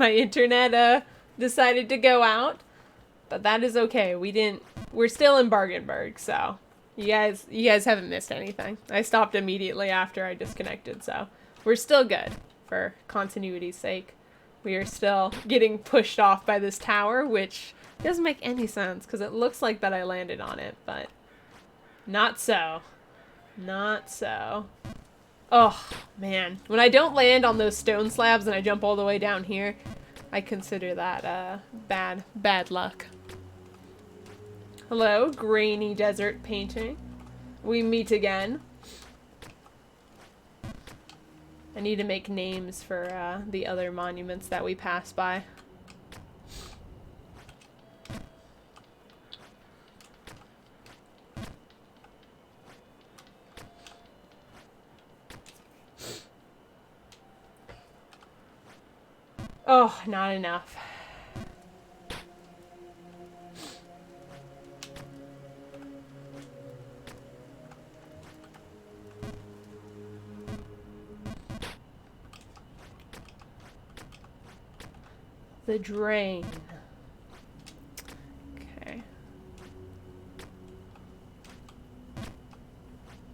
my internet decided to go out, but that is okay. We're still in Bargainburg, so you guys haven't missed anything. I stopped immediately after I disconnected, so we're still good for continuity's sake. We are still getting pushed off by this tower, which doesn't make any sense because it looks like that I landed on it, but not so. Not so. Oh, man. When I don't land on those stone slabs and I jump all the way down here, I consider that bad luck. Hello, grainy desert painting. We meet again. I need to make names for the other monuments that we pass by. Oh, not enough. The drain. Okay.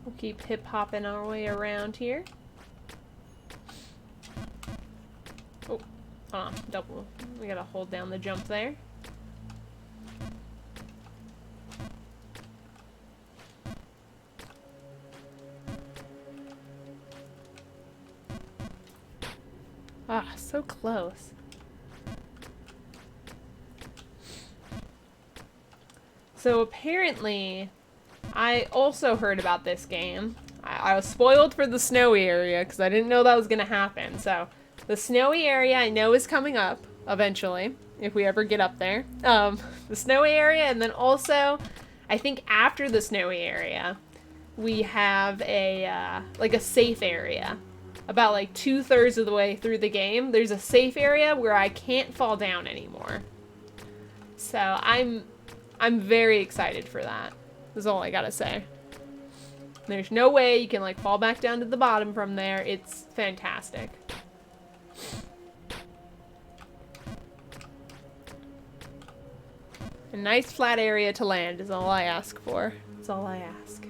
We'll keep hip-hopping our way around here. Oh, double. We gotta hold down the jump there. Ah, so close. So apparently, I also heard about this game. I was spoiled for the snowy area because I didn't know that was going to happen. So the snowy area I know is coming up eventually, if we ever get up there. The snowy area, and then also, I think after the snowy area, we have a like a safe area. About like 2/3 of the way through the game, there's a safe area where I can't fall down anymore. So I'm very excited for that. That's all I gotta say. There's no way you can like fall back down to the bottom from there. It's fantastic. A nice flat area to land is all I ask for. That's all I ask.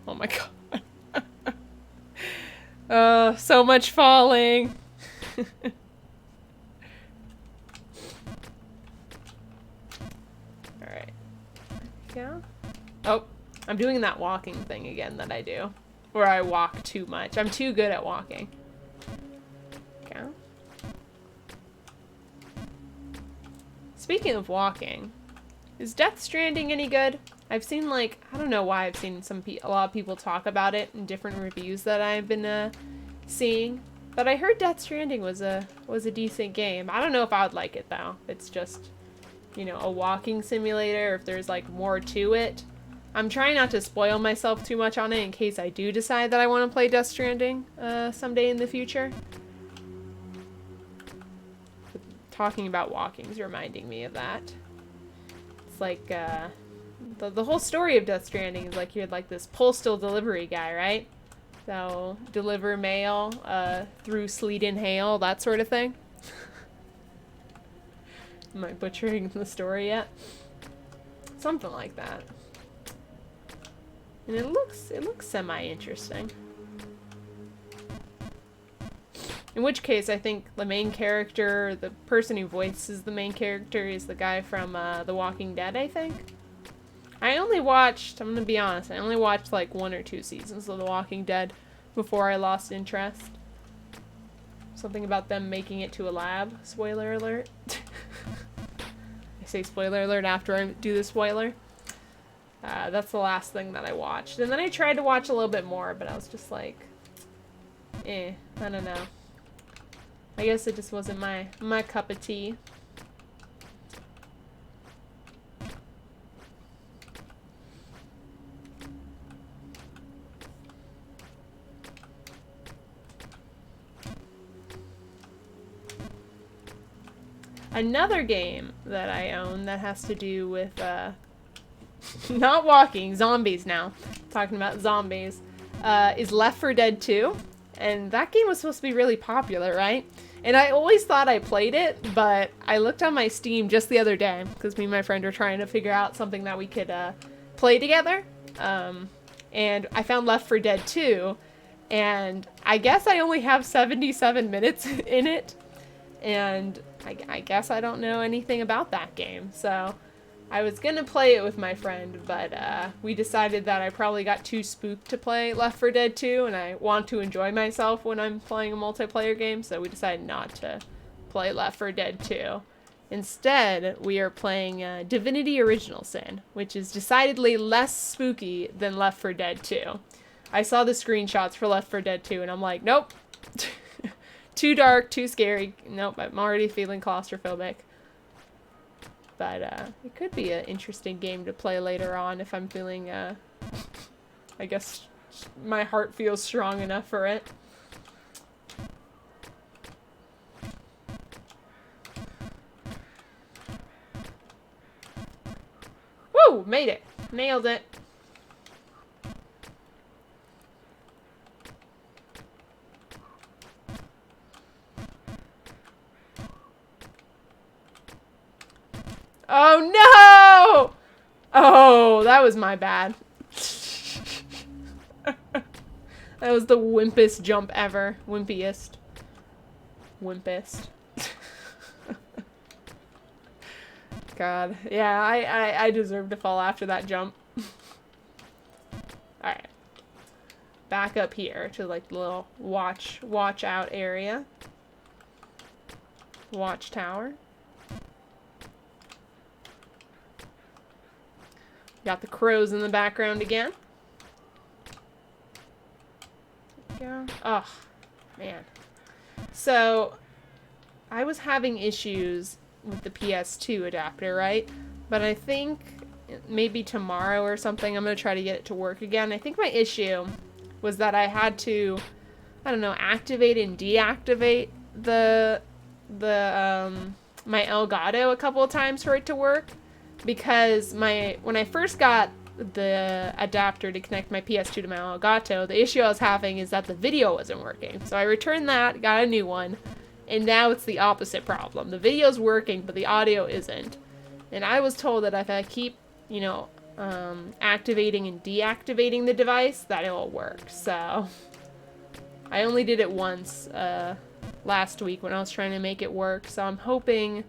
Oh my god. Oh, so much falling. Alright. Yeah. Oh, I'm doing that walking thing again that I do. Where I walk too much. I'm too good at walking. Okay. Speaking of walking, is Death Stranding any good? I've seen like, I don't know why I've seen a lot of people talk about it in different reviews that I've been seeing, but I heard Death Stranding was a decent game. I don't know if I would like it though. It's just, you know, a walking simulator, if there's like more to it. I'm trying not to spoil myself too much on it in case I do decide that I want to play Death Stranding someday in the future. Talking about walking is reminding me of that. It's like, the whole story of Death Stranding is like you had like this postal delivery guy, right? So deliver mail through sleet and hail, that sort of thing. Am I butchering the story yet? Something like that. And it looks semi-interesting. In which case, I think the main character, the person who voices the main character, is the guy from The Walking Dead, I think. I only watched, I'm gonna be honest, I only watched like 1 or 2 seasons of The Walking Dead before I lost interest. Something about them making it to a lab. Spoiler alert. I say spoiler alert after I do the spoiler. That's the last thing that I watched. And then I tried to watch a little bit more, but I was just like, I don't know. I guess it just wasn't my cup of tea. Another game that I own that has to do with not walking, zombies now. Talking about zombies. Is Left 4 Dead 2. And that game was supposed to be really popular, right? And I always thought I played it, but I looked on my Steam just the other day, because me and my friend were trying to figure out something that we could play together. And I found Left 4 Dead 2, and I guess I only have 77 minutes in it. And I guess I don't know anything about that game, so I was gonna play it with my friend, but we decided that I probably got too spooked to play Left 4 Dead 2, and I want to enjoy myself when I'm playing a multiplayer game, so we decided not to play Left 4 Dead 2. Instead, we are playing Divinity Original Sin, which is decidedly less spooky than Left 4 Dead 2. I saw the screenshots for Left 4 Dead 2, and I'm like, nope. Too dark, too scary. Nope, I'm already feeling claustrophobic. But it could be an interesting game to play later on if I'm feeling, I guess my heart feels strong enough for it. Woo! Made it! Nailed it! Oh no! Oh, that was my bad. That was the wimpest jump ever. Wimpiest. Wimpest. God. Yeah, I deserve to fall after that jump. Alright. Back up here to like the little watch out area. Watchtower. Got the crows in the background again. There we go. Oh, man. So, I was having issues with the PS2 adapter, right? But I think maybe tomorrow or something I'm going to try to get it to work again. I think my issue was that I had to, I don't know, activate and deactivate my Elgato a couple of times for it to work. Because when I first got the adapter to connect my PS2 to my Elgato, the issue I was having is that the video wasn't working. So I returned that, got a new one, and now it's the opposite problem. The video's working, but the audio isn't. And I was told that if I keep, you know, activating and deactivating the device, that it will work. So I only did it once last week when I was trying to make it work. So I'm hoping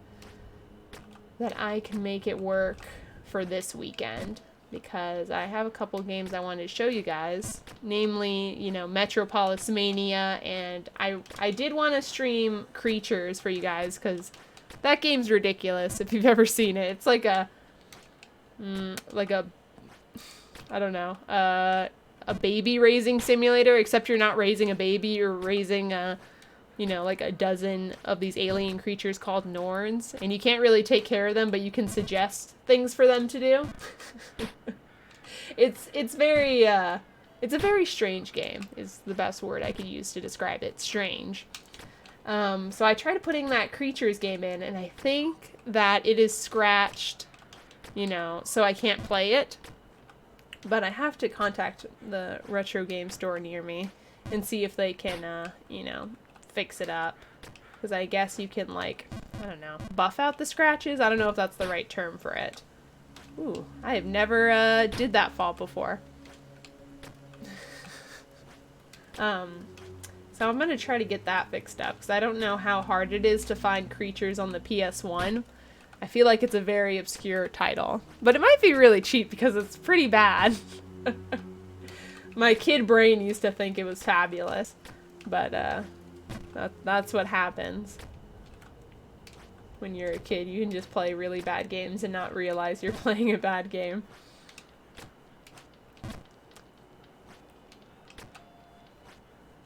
that I can make it work for this weekend, because I have a couple games I wanted to show you guys, namely, you know, Metropolis Mania, and I did want to stream Creatures for you guys, because that game's ridiculous if you've ever seen it. It's like a I don't know, a baby raising simulator, except you're not raising a baby, you're raising you know, like a dozen of these alien creatures called Norns, and you can't really take care of them, but you can suggest things for them to do. It's very it's a very strange game is the best word I could use to describe it. Strange. So I tried putting that Creatures game in, and I think that it is scratched, you know, so I can't play it. But I have to contact the retro game store near me and see if they can, you know, fix it up, because I guess you can, like, I don't know, buff out the scratches. I don't know if that's the right term for it. Ooh, I have never did that fault before. So I'm gonna try to get that fixed up, because I don't know how hard it is to find Creatures on the PS1. I feel like it's a very obscure title, but it might be really cheap because it's pretty bad. My kid brain used to think it was fabulous, but that's what happens when you're a kid. You can just play really bad games and not realize you're playing a bad game.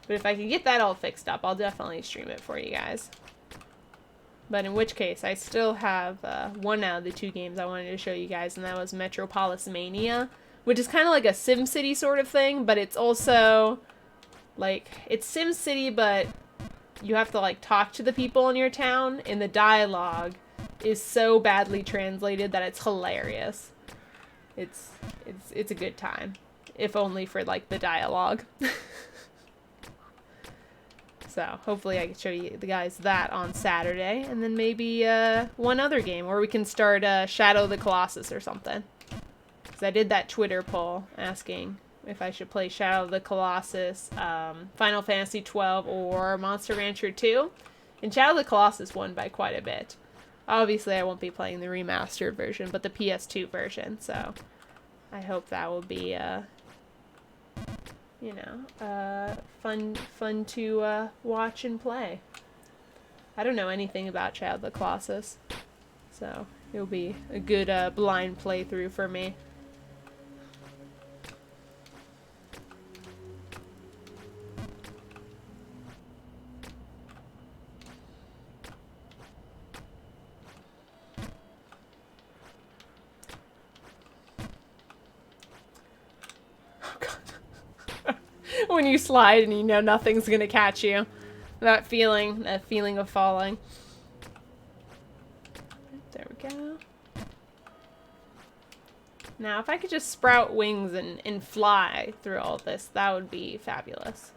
But if I can get that all fixed up, I'll definitely stream it for you guys. But in which case, I still have one out of the two games I wanted to show you guys, and that was Metropolis Mania, which is kind of like a SimCity sort of thing, but it's also, like, it's SimCity, but you have to, like, talk to the people in your town, and the dialogue is so badly translated that it's hilarious. it's a good time, if only for like the dialogue. So hopefully I can show you the guys that on Saturday, and then maybe one other game, or we can start Shadow of the Colossus or something. Because I did that Twitter poll asking if I should play Shadow of the Colossus, Final Fantasy 12, or Monster Rancher 2. And Shadow of the Colossus won by quite a bit. Obviously I won't be playing the remastered version, but the PS2 version, so I hope that will be you know, fun to watch and play. I don't know anything about Shadow of the Colossus, so it'll be a good blind playthrough for me. When you slide and you know nothing's gonna catch you. That feeling of falling. There we go. Now, if I could just sprout wings and fly through all this, that would be fabulous.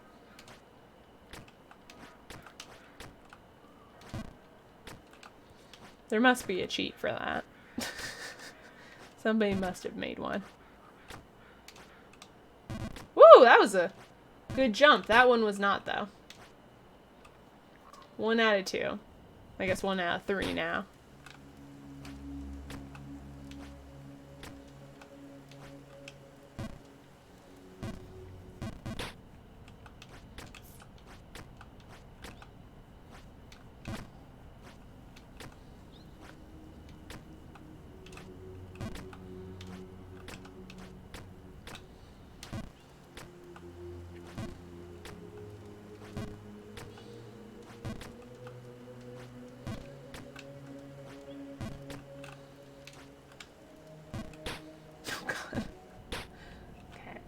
There must be a cheat for that. Somebody must have made one. Woo, that was a good jump. That one was not, though. 1 out of 2. I guess 1 out of 3 now.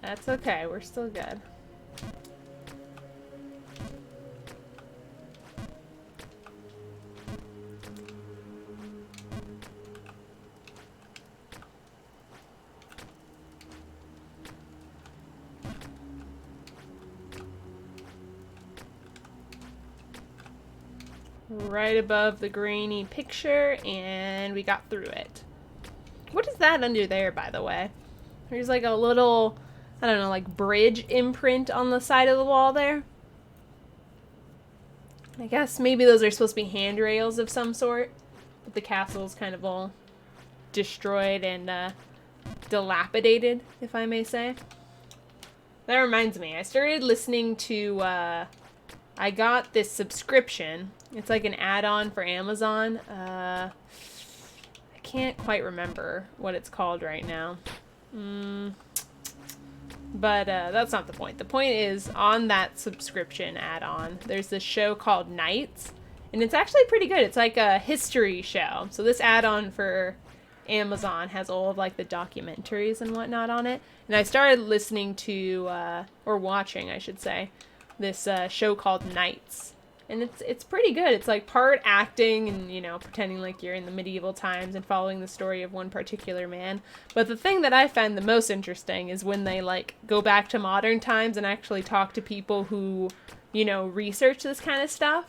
That's okay, we're still good. Right above the grainy picture, and we got through it. What is that under there, by the way? There's like a little, I don't know, like bridge imprint on the side of the wall there. I guess maybe those are supposed to be handrails of some sort. But the castle's kind of all destroyed and dilapidated, if I may say. That reminds me, I started listening to, I got this subscription. It's like an add-on for Amazon. I can't quite remember what it's called right now. But that's not the point. The point is, on that subscription add-on, there's this show called Knights, and it's actually pretty good. It's like a history show. So this add-on for Amazon has all of like the documentaries and whatnot on it. And I started listening to, or watching, I should say, this show called Knights. And it's pretty good. It's like part acting and, you know, pretending like you're in the medieval times and following the story of one particular man. But the thing that I find the most interesting is when they like go back to modern times and actually talk to people who, you know, research this kind of stuff.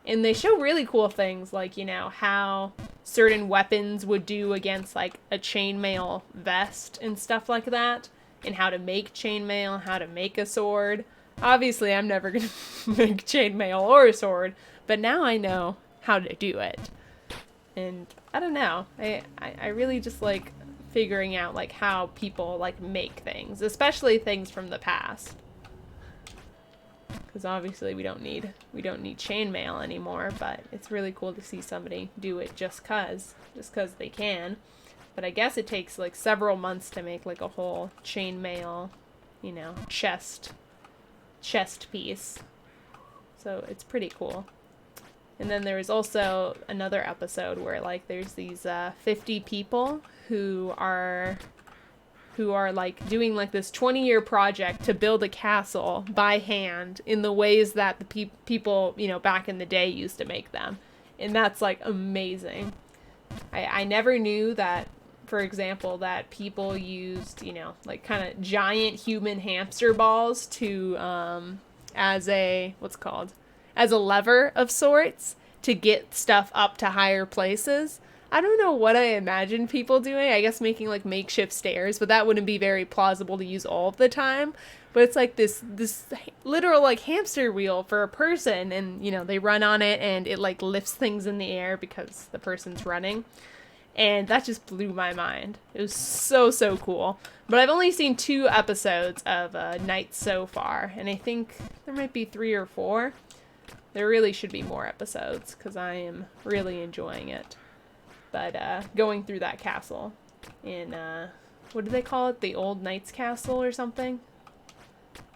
And they show really cool things like, you know, how certain weapons would do against like a chainmail vest and stuff like that. And how to make chainmail, how to make a sword. Obviously, I'm never going to make chainmail or a sword, but now I know how to do it. And I don't know. I really just like figuring out like how people like make things, especially things from the past. Because obviously we don't need chainmail anymore, but it's really cool to see somebody do it just cause they can. But I guess it takes like several months to make like a whole chainmail, you know, chest piece. So it's pretty cool. And then there was also another episode where like there's these 50 people who are like doing like this 20-year project to build a castle by hand in the ways that the people, you know, back in the day used to make them. And that's like amazing. I never knew that for example, that people used, you know, like kind of giant human hamster balls to, as a, what's it called? As a lever of sorts to get stuff up to higher places. I don't know what I imagine people doing. I guess making like makeshift stairs, but that wouldn't be very plausible to use all of the time. But it's like this literal like hamster wheel for a person, and you know, they run on it and it like lifts things in the air because the person's running. And that just blew my mind. It was so, so cool. But I've only seen 2 episodes of Night so far, and I think there might be 3 or 4. There really should be more episodes because I am really enjoying it. But going through that castle in, what do they call it? The Old Knight's Castle or something?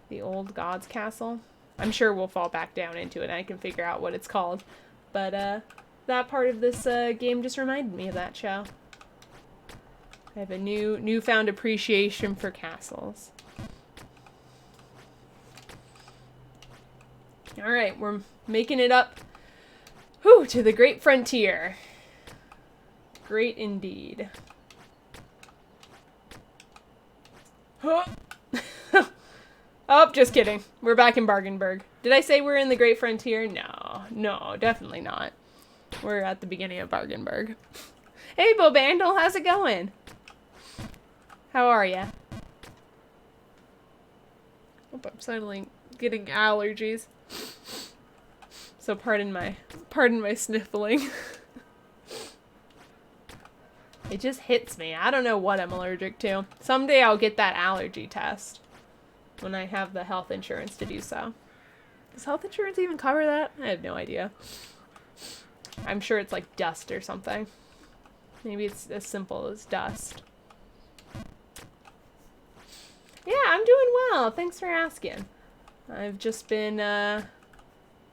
The Old God's Castle? I'm sure we'll fall back down into it and I can figure out what it's called. But that part of this game just reminded me of that show. I have a newfound appreciation for castles. Alright, we're making it up to the great frontier. Great indeed. Oh, just kidding. We're back in Bargenberg. Did I say we're in the Great Frontier? No, definitely not. We're at the beginning of Bargenberg. Hey, Bo Bandle, how's it going? How are ya? Oh, I'm suddenly getting allergies. So pardon my sniffling. It just hits me. I don't know what I'm allergic to. Someday I'll get that allergy test when I have the health insurance to do so. Does health insurance even cover that? I have no idea. I'm sure it's like dust or something. Maybe it's as simple as dust. Yeah, I'm doing well. Thanks for asking. I've just been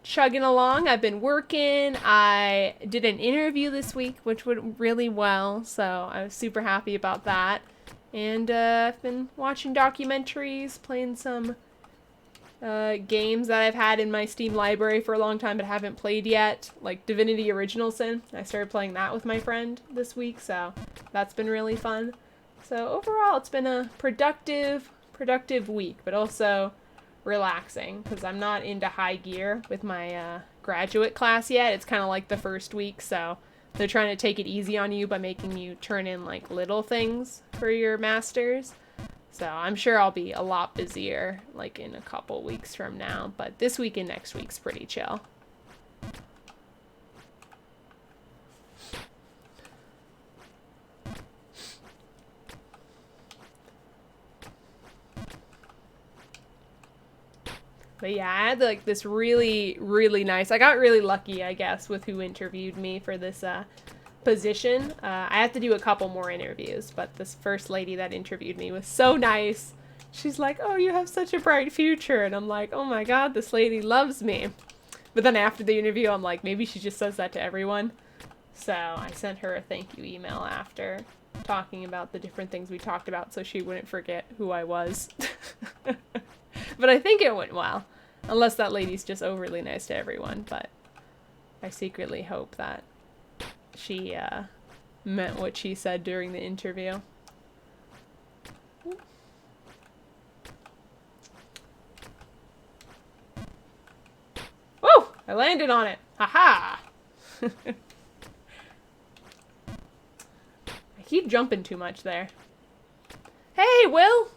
chugging along. I've been working. I did an interview this week, which went really well, so I was super happy about that. And I've been watching documentaries, playing some games that I've had in my Steam library for a long time but haven't played yet, like Divinity Original Sin. I started playing that with my friend this week, so that's been really fun. So overall, it's been a productive week, but also relaxing because I'm not into high gear with my graduate class yet. It's kind of like the first week, so they're trying to take it easy on you by making you turn in like little things for your masters. So I'm sure I'll be a lot busier like in a couple weeks from now, but this week and next week's pretty chill. But yeah, I had like this really, really nice, I got really lucky, I guess, with who interviewed me for this position. I have to do a couple more interviews, but this first lady that interviewed me was so nice. She's like, oh, you have such a bright future. And I'm like, oh my God, this lady loves me. But then after the interview, I'm like, maybe she just says that to everyone. So I sent her a thank you email after talking about the different things we talked about so she wouldn't forget who I was. But I think it went well. Unless that lady's just overly nice to everyone. But I secretly hope that she meant what she said during the interview. Woo! I landed on it. Haha! I keep jumping too much there. Hey, Will!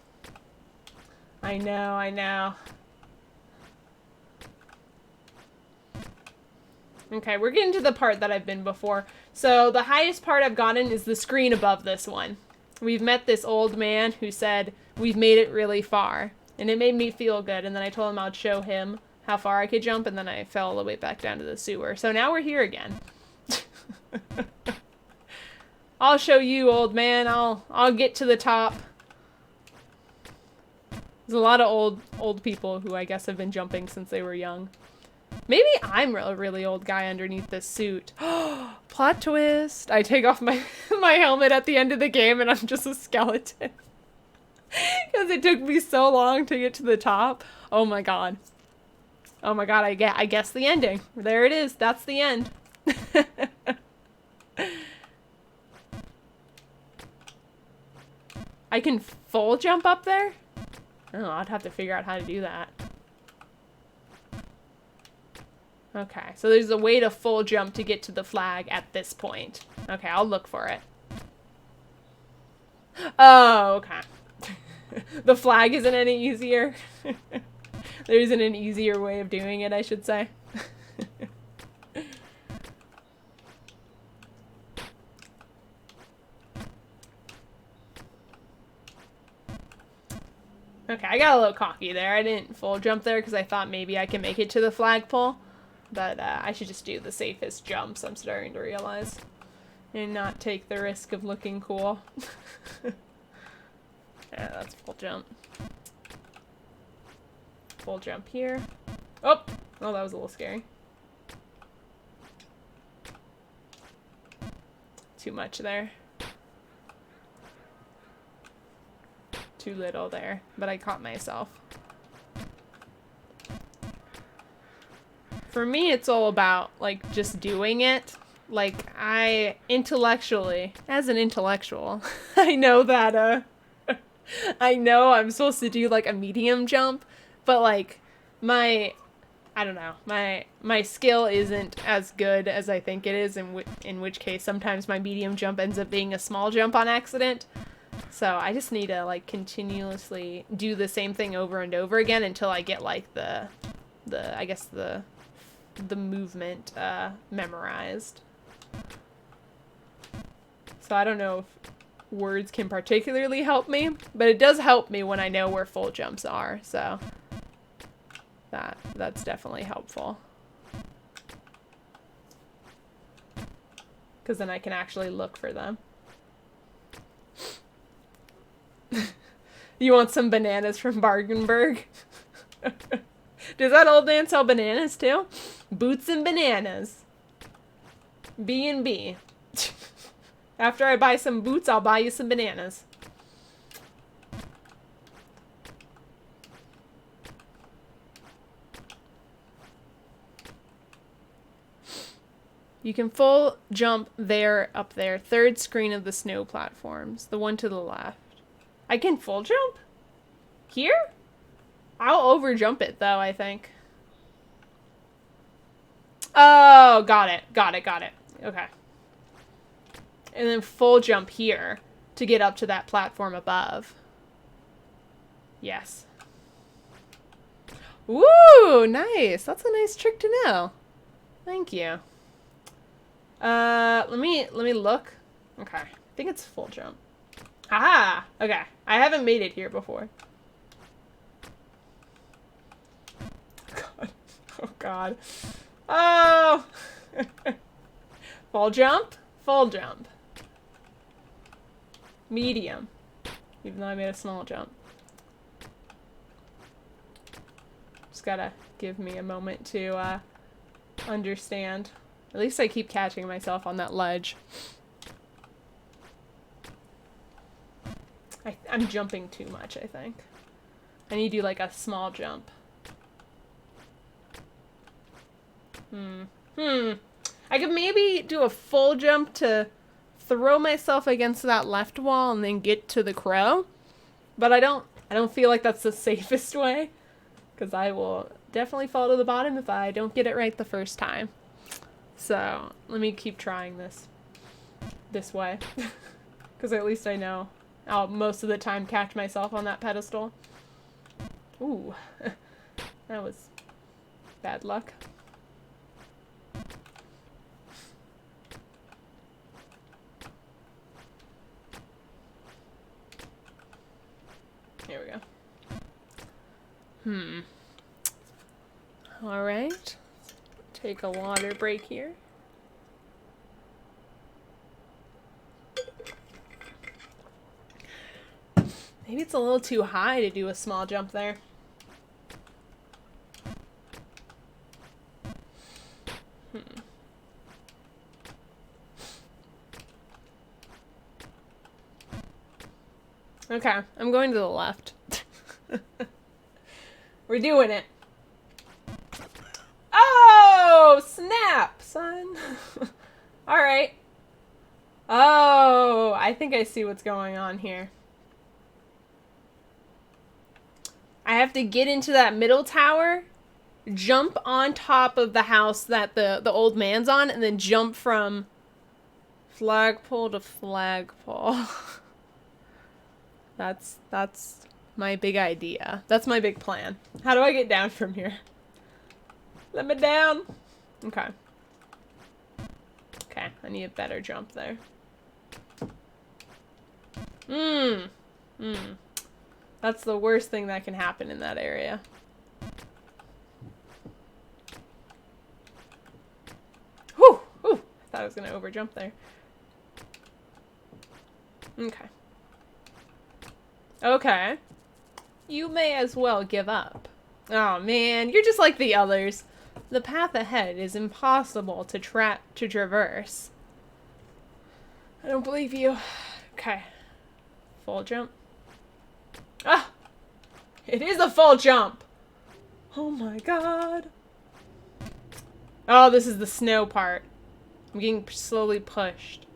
I know. Okay, we're getting to the part that I've been before. So the highest part I've gotten is the screen above this one. We've met this old man who said, we've made it really far. And it made me feel good. And then I told him I'd show him how far I could jump. And then I fell all the way back down to the sewer. So now we're here again. I'll show you, old man. I'll get to the top. There's a lot of old people who I guess have been jumping since they were young. Maybe I'm a really old guy underneath this suit. Plot twist. I take off my helmet at the end of the game and I'm just a skeleton. Because it took me so long to get to the top. Oh my god. Oh my god, I guess the ending. There it is. That's the end. I can full jump up there? Oh, I'd have to figure out how to do that. Okay, so there's a way to full jump to get to the flag at this point. Okay, I'll look for it. Oh, okay. The flag isn't any easier. There isn't an easier way of doing it, I should say. Okay, I got a little cocky there. I didn't full jump there because I thought maybe I can make it to the flagpole. But I should just do the safest jumps, I'm starting to realize. And not take the risk of looking cool. Yeah, that's full jump. Full jump here. Oh! Oh, that was a little scary. Too much there. Too little there, but I caught myself. For me, it's all about, like, just doing it. Like, intellectually, as an intellectual, I know that, I know I'm supposed to do, like, a medium jump, but, like, I don't know, my skill isn't as good as I think it is, in which case sometimes my medium jump ends up being a small jump on accident. So I just need to, like, continuously do the same thing over and over again until I get, like, the movement memorized. So I don't know if words can particularly help me, but it does help me when I know where full jumps are, so that's definitely helpful. Because then I can actually look for them. You want some bananas from Bargenberg? Does that old man sell bananas too? Boots and bananas. B&B. After I buy some boots, I'll buy you some bananas. You can full jump there, up there. Third screen of the snow platforms. The one to the left. I can full jump? Here? I'll over jump it though, I think. Oh, got it. Got it, got it. Okay. And then full jump here to get up to that platform above. Yes. Ooh, nice. That's a nice trick to know. Thank you. Let me look. Okay. I think it's full jump. Aha! Okay. I haven't made it here before. God. Oh, God. Oh! Full jump. Full jump. Medium. Even though I made a small jump. Just gotta give me a moment to, understand. At least I keep catching myself on that ledge. I'm jumping too much, I think. I need to do like a small jump. I could maybe do a full jump to throw myself against that left wall and then get to the crow. But I don't feel like that's the safest way. Because I will definitely fall to the bottom if I don't get it right the first time. So, let me keep trying this way. Because at least I know I'll most of the time catch myself on that pedestal. Ooh. That was bad luck. Here we go. Alright. Take a water break here. Maybe it's a little too high to do a small jump there. Okay, I'm going to the left. We're doing it. Oh, snap, son. All right. Oh, I think I see what's going on here. I have to get into that middle tower, jump on top of the house that the old man's on, and then jump from flagpole to flagpole. That's my big idea. That's my big plan. How do I get down from here? Let me down. Okay. Okay, I need a better jump there. That's the worst thing that can happen in that area. Whew! Whew! I thought I was gonna overjump there. Okay. Okay. You may as well give up. Oh man, you're just like the others. The path ahead is impossible to traverse. I don't believe you. Okay. Full jump. Ah! It is a full jump! Oh my god. Oh, this is the snow part. I'm getting slowly pushed.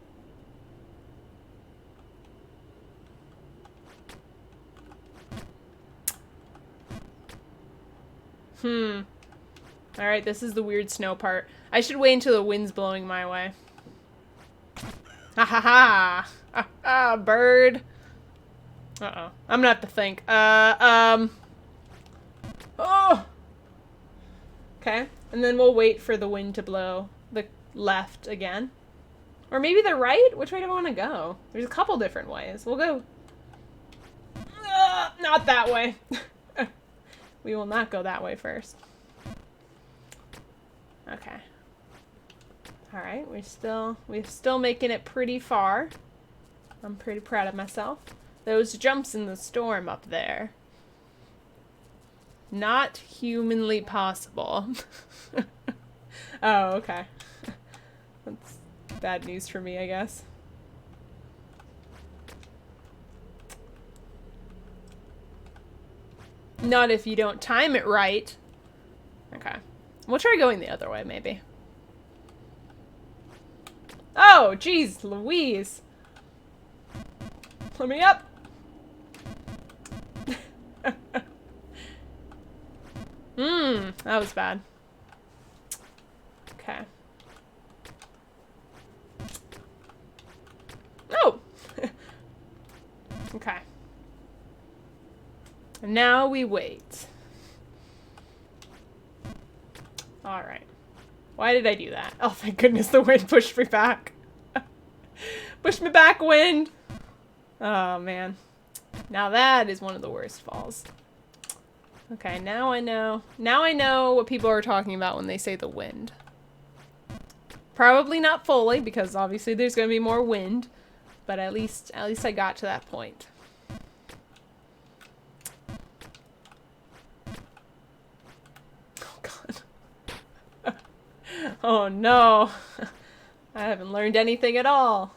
Alright, this is the weird snow part. I should wait until the wind's blowing my way. Ha ha ha! Ah, bird! Uh-oh. I'm gonna have to think. Oh! Okay. And then we'll wait for the wind to blow the left again. Or maybe the right? Which way do I want to go? There's a couple different ways. We'll go... not that way. We will not go that way first. Okay. Alright, we're still making it pretty far. I'm pretty proud of myself. Those jumps in the storm up there. Not humanly possible. Oh, okay. That's bad news for me, I guess. Not if you don't time it right. Okay. We'll try going the other way, maybe. Oh, geez, Louise. Let me up. That was bad. Okay. Oh! Okay. And now we wait. Alright. Why did I do that? Oh, thank goodness the wind pushed me back. Push me back, wind! Oh, man. Now that is one of the worst falls. Okay, now I know. Now I know what people are talking about when they say the wind. Probably not fully, because obviously there's going to be more wind. But at least I got to that point. Oh, God. Oh, no. I haven't learned anything at all.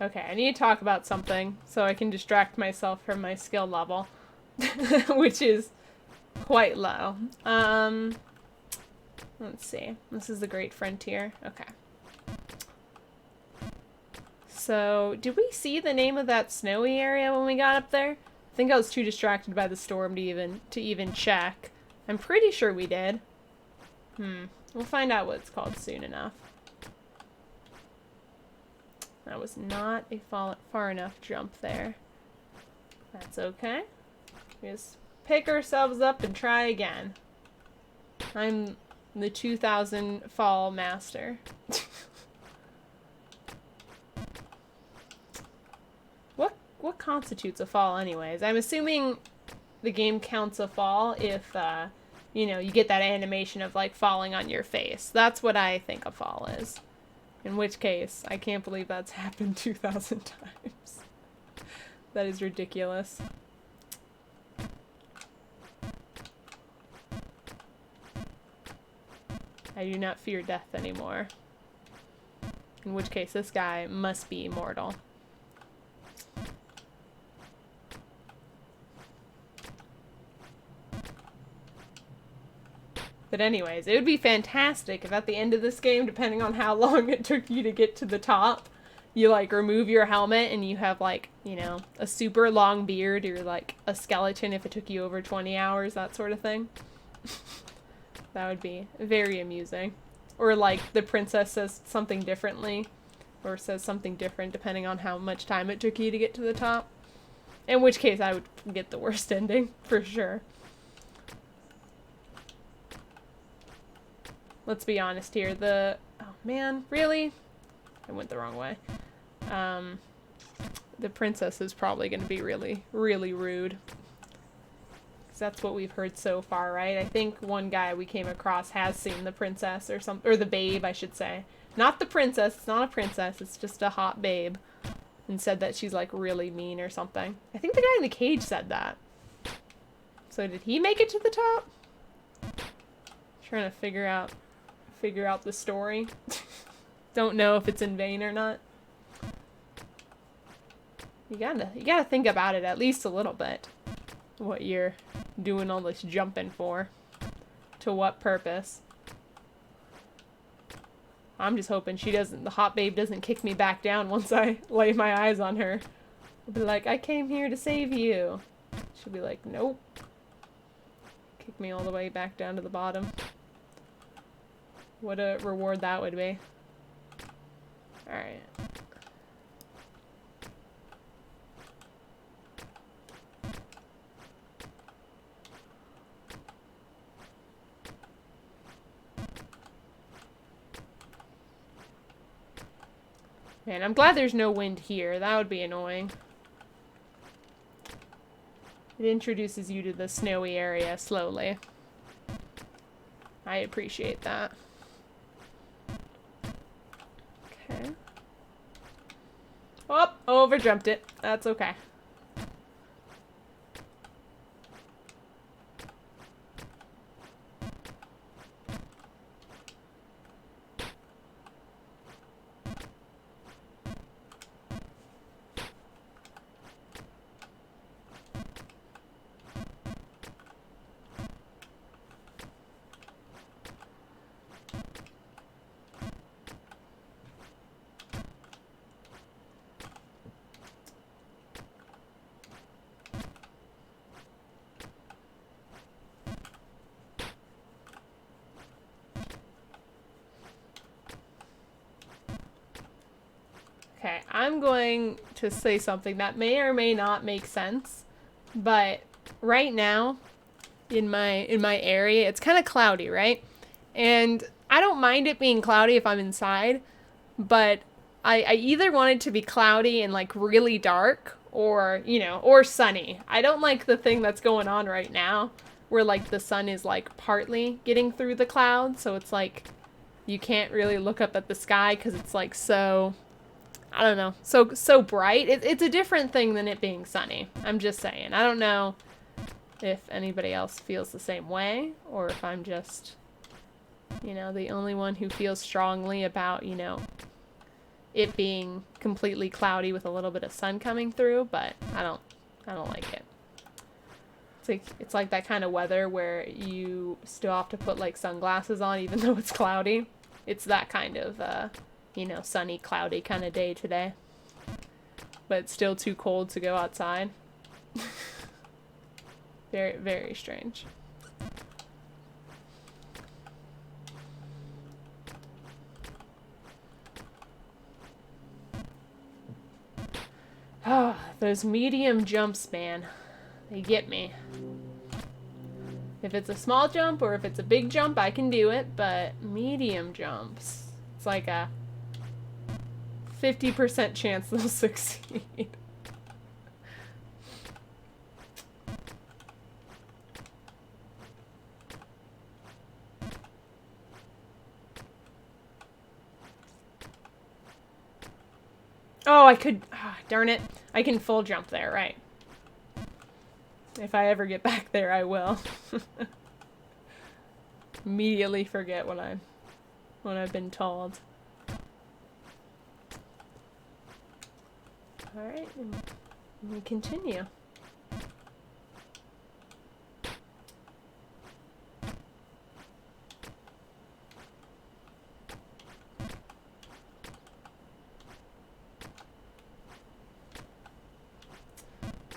Okay, I need to talk about something so I can distract myself from my skill level, which is quite low. Let's see. This is the Great Frontier. Okay. So, did we see the name of that snowy area when we got up there? I think I was too distracted by the storm to even check. I'm pretty sure we did. We'll find out what it's called soon enough. That was not a far enough jump there. That's okay. We just pick ourselves up and try again. I'm the 2000 fall master. What constitutes a fall anyways? I'm assuming the game counts a fall if, you know, you get that animation of like falling on your face. That's what I think a fall is. In which case, I can't believe that's happened 2,000 times. That is ridiculous. I I do not fear death anymore. In which case, this guy must be immortal. But anyways, it would be fantastic if at the end of this game, depending on how long it took you to get to the top, you, like, remove your helmet and you have, like, you know, a super long beard, or, like, a skeleton if it took you over 20 hours, that sort of thing. That would be very amusing. Or, like, the princess says something differently, or says something different depending on how much time it took you to get to the top. In which case, I would get the worst ending, for sure. Let's be honest here. Oh man, really? I went the wrong way. The princess is probably going to be really, really rude. Because that's what we've heard so far, right? I think one guy we came across has seen the princess or something, or the babe, I should say. Not the princess. It's not a princess. It's just a hot babe. And said that she's, like, really mean or something. I think the guy in the cage said that. So did he make it to the top? Trying to figure out the story. Don't know if it's in vain or not. You gotta think about it at least a little bit. What you're doing all this jumping for. To what purpose? I'm just hoping the hot babe doesn't kick me back down once I lay my eyes on her. I'll be like, I came here to save you. She'll be like, nope. Kick me all the way back down to the bottom. What a reward that would be. Alright. Man, I'm glad there's no wind here. That would be annoying. It introduces you to the snowy area slowly. I appreciate that. Okay. Oh, overjumped it. That's okay. Okay, I'm going to say something that may or may not make sense, but right now in my area, it's kind of cloudy, right? And I don't mind it being cloudy if I'm inside, but I either want it to be cloudy and, like, really dark, or, you know, or sunny. I don't like the thing that's going on right now where, like, the sun is, like, partly getting through the clouds, so it's like you can't really look up at the sky because it's, like, so, I don't know, so bright. It's a different thing than it being sunny. I'm just saying. I don't know if anybody else feels the same way, or if I'm just, you know, the only one who feels strongly about, you know, it being completely cloudy with a little bit of sun coming through, but I don't like it. It's like that kind of weather where you still have to put, like, sunglasses on even though it's cloudy. It's that kind of you know, sunny, cloudy kind of day today. But it's still too cold to go outside. Very, very strange. Ah, those medium jumps, man. They get me. If it's a small jump or if it's a big jump, I can do it, but medium jumps, it's like a 50% chance they'll succeed. Oh, I could, darn it. I can full jump there, right. If I ever get back there, I will. Immediately forget what I'm what I've been told. Alright, and we continue.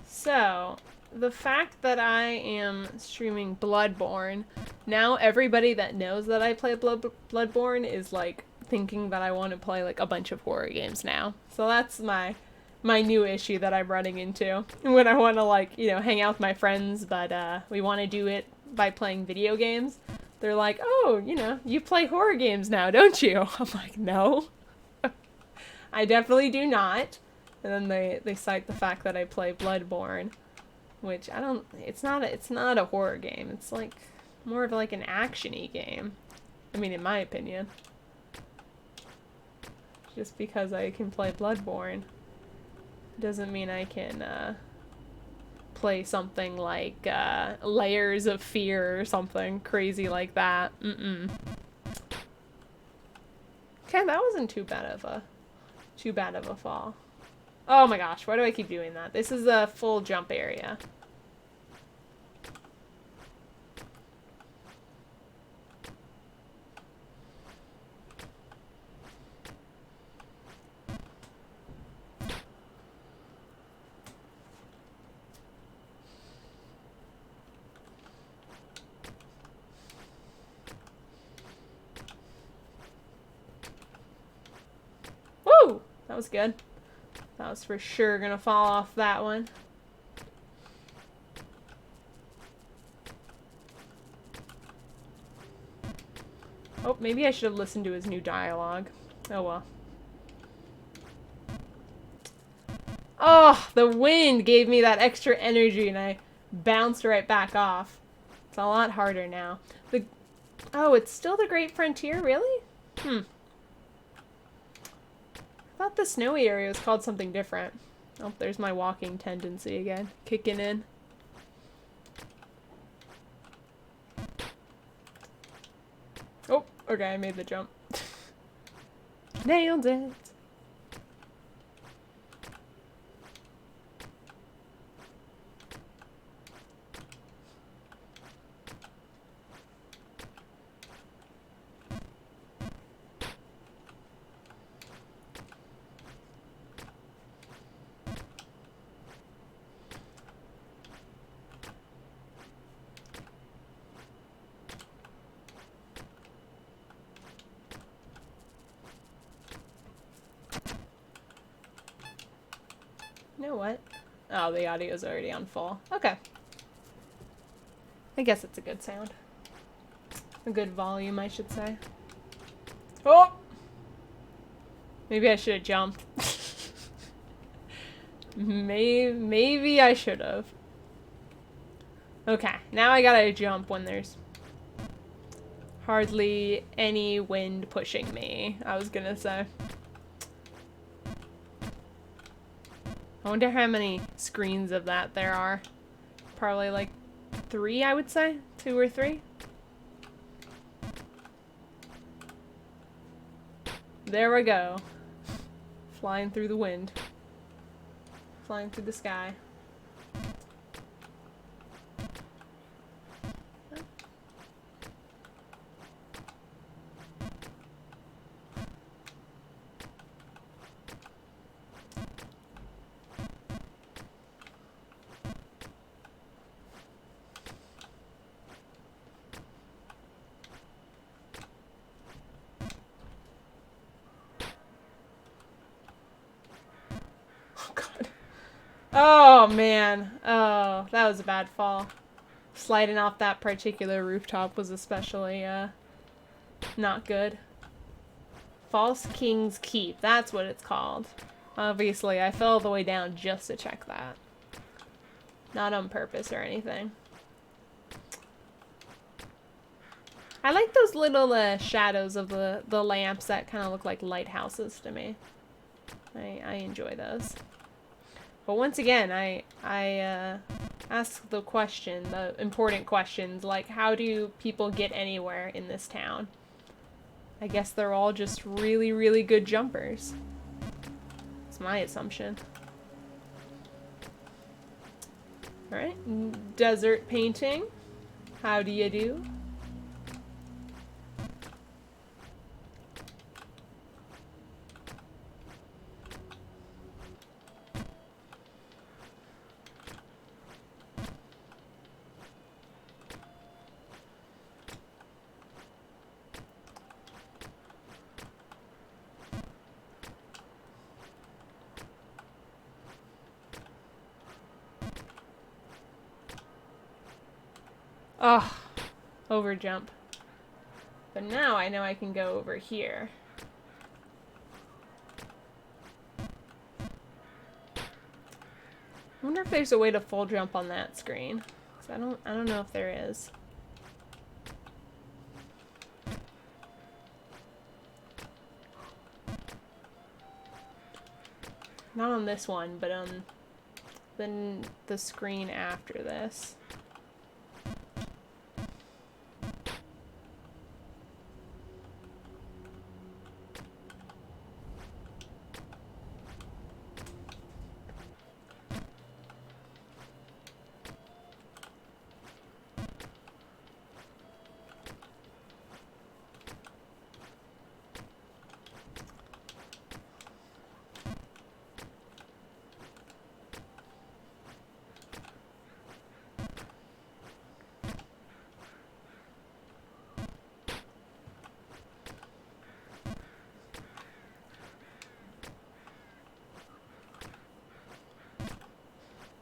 So, the fact that I am streaming Bloodborne, now everybody that knows that I play Bloodborne is like thinking that I want to play like a bunch of horror games now. So that's my new issue that I'm running into when I want to like, you know, hang out with my friends, but we want to do it by playing video games. They're like, "Oh, you know, you play horror games now, don't you?" I'm like, "No." I definitely do not. And then they cite the fact that I play Bloodborne, which I don't, it's not a horror game. It's like more of like an action-y game. I mean, in my opinion. Just because I can play Bloodborne doesn't mean I can play something like Layers of Fear or something crazy like that. Okay, that wasn't too bad of a fall. Oh my gosh, why do I keep doing that? This is a full jump area. Woo! That was good. That was for sure gonna fall off that one. Oh, maybe I should have listened to his new dialogue. Oh well. Oh, the wind gave me that extra energy and I bounced right back off. It's a lot harder now. Oh, it's still the Great Frontier, really? I thought the snowy area was called something different. Oh, there's my walking tendency again, kicking in. Oh, okay, I made the jump. Nailed it! You know what? Oh, the audio's already on full. Okay. I guess it's a good sound. A good volume, I should say. Oh! Maybe I should have jumped. Maybe I should have. Okay, now I gotta jump when there's hardly any wind pushing me, I was gonna say. I wonder how many screens of that there are. Probably like 3, I would say. 2 or 3. There we go. Flying through the wind. Flying through the sky. Oh, man. Oh, that was a bad fall. Sliding off that particular rooftop was especially, not good. False King's Keep. That's what it's called. Obviously, I fell all the way down just to check that. Not on purpose or anything. I like those little, shadows of the lamps that kind of look like lighthouses to me. I enjoy those. But once again, I ask the question, the important questions, like how do people get anywhere in this town? I guess they're all just really, really good jumpers. That's my assumption. Alright, desert painting. How do you do? Oh, over jump. But now I know I can go over here. I wonder if there's a way to full jump on that screen. 'Cause I don't know if there is. Not on this one, but on the screen after this.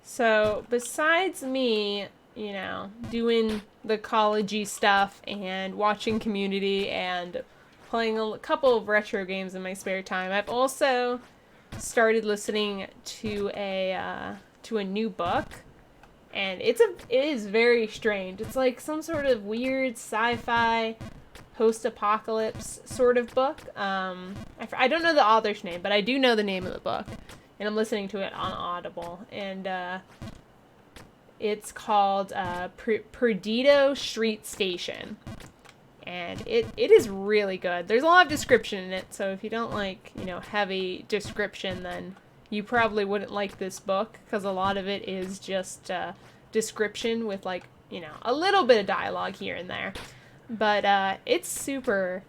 So, besides me, you know, doing the college-y stuff and watching Community and playing a couple of retro games in my spare time, I've also started listening to a new book, and it is very strange. It's like some sort of weird sci-fi post-apocalypse sort of book. I don't know the author's name, but I do know the name of the book. And I'm listening to it on Audible, and it's called Perdido Street Station, and it is really good. There's a lot of description in it, so if you don't like, you know, heavy description, then you probably wouldn't like this book, because a lot of it is just description with, like, you know, a little bit of dialogue here and there, but it's super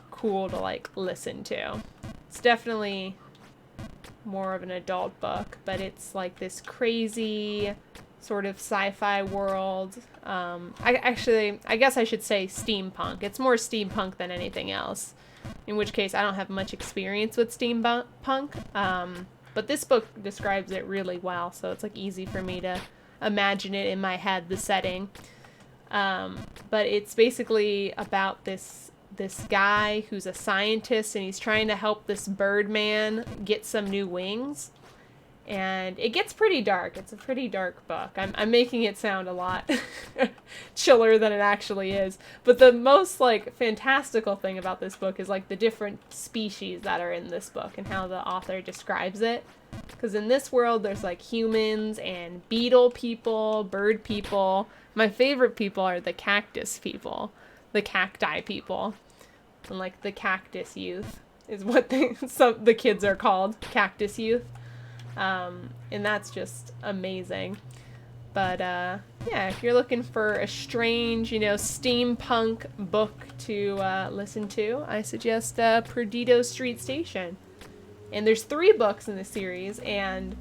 cool to, like, listen to. It's definitely more of an adult book, but it's like this crazy sort of sci-fi world. I guess I should say steampunk. It's more steampunk than anything else, in which case I don't have much experience with steampunk, but this book describes it really well, so it's like easy for me to imagine it in my head, the setting. But it's basically about this guy who's a scientist, and he's trying to help this Birdman get some new wings. And it gets pretty dark. It's a pretty dark book. I'm making it sound a lot chiller than it actually is. But the most, like, fantastical thing about this book is, like, the different species that are in this book and how the author describes it. Because in this world, there's, like, humans and beetle people, bird people. My favorite people are the cactus people, the cacti people. And, like, the cactus youth is what the kids are called, cactus youth. And that's just amazing. But, yeah, if you're looking for a strange, you know, steampunk book to listen to, I suggest Perdido Street Station. And there's 3 books in the series, and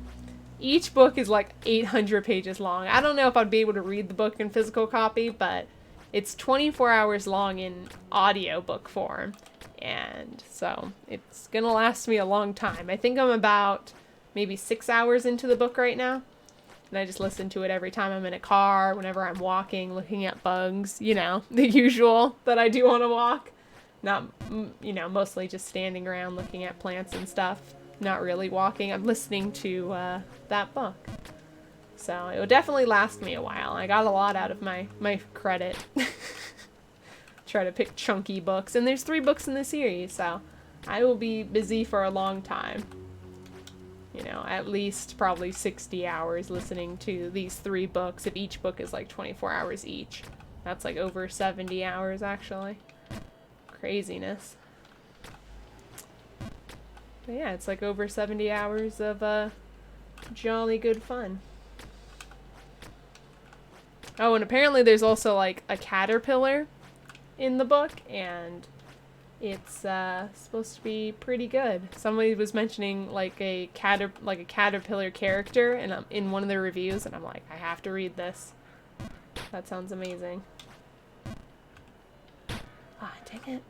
each book is like 800 pages long. I don't know if I'd be able to read the book in physical copy, but it's 24 hours long in audiobook form, and so it's gonna last me a long time. I think I'm about maybe 6 hours into the book right now, and I just listen to it every time I'm in a car, whenever I'm walking, looking at bugs, you know, the usual that I do on a walk. Not, you know, mostly just standing around looking at plants and stuff, not really walking. I'm listening to that book. So it will definitely last me a while. I got a lot out of my credit. Try to pick chunky books. And there's 3 books in the series, so I will be busy for a long time. You know, at least probably 60 hours listening to these 3 books, if each book is like 24 hours each. That's like over 70 hours, actually. Craziness. But yeah, it's like over 70 hours of jolly good fun. Oh, and apparently there's also like a caterpillar in the book, and it's supposed to be pretty good. Somebody was mentioning like a caterpillar character in one of the reviews, and I'm like, I have to read this. That sounds amazing. Ah, dang it.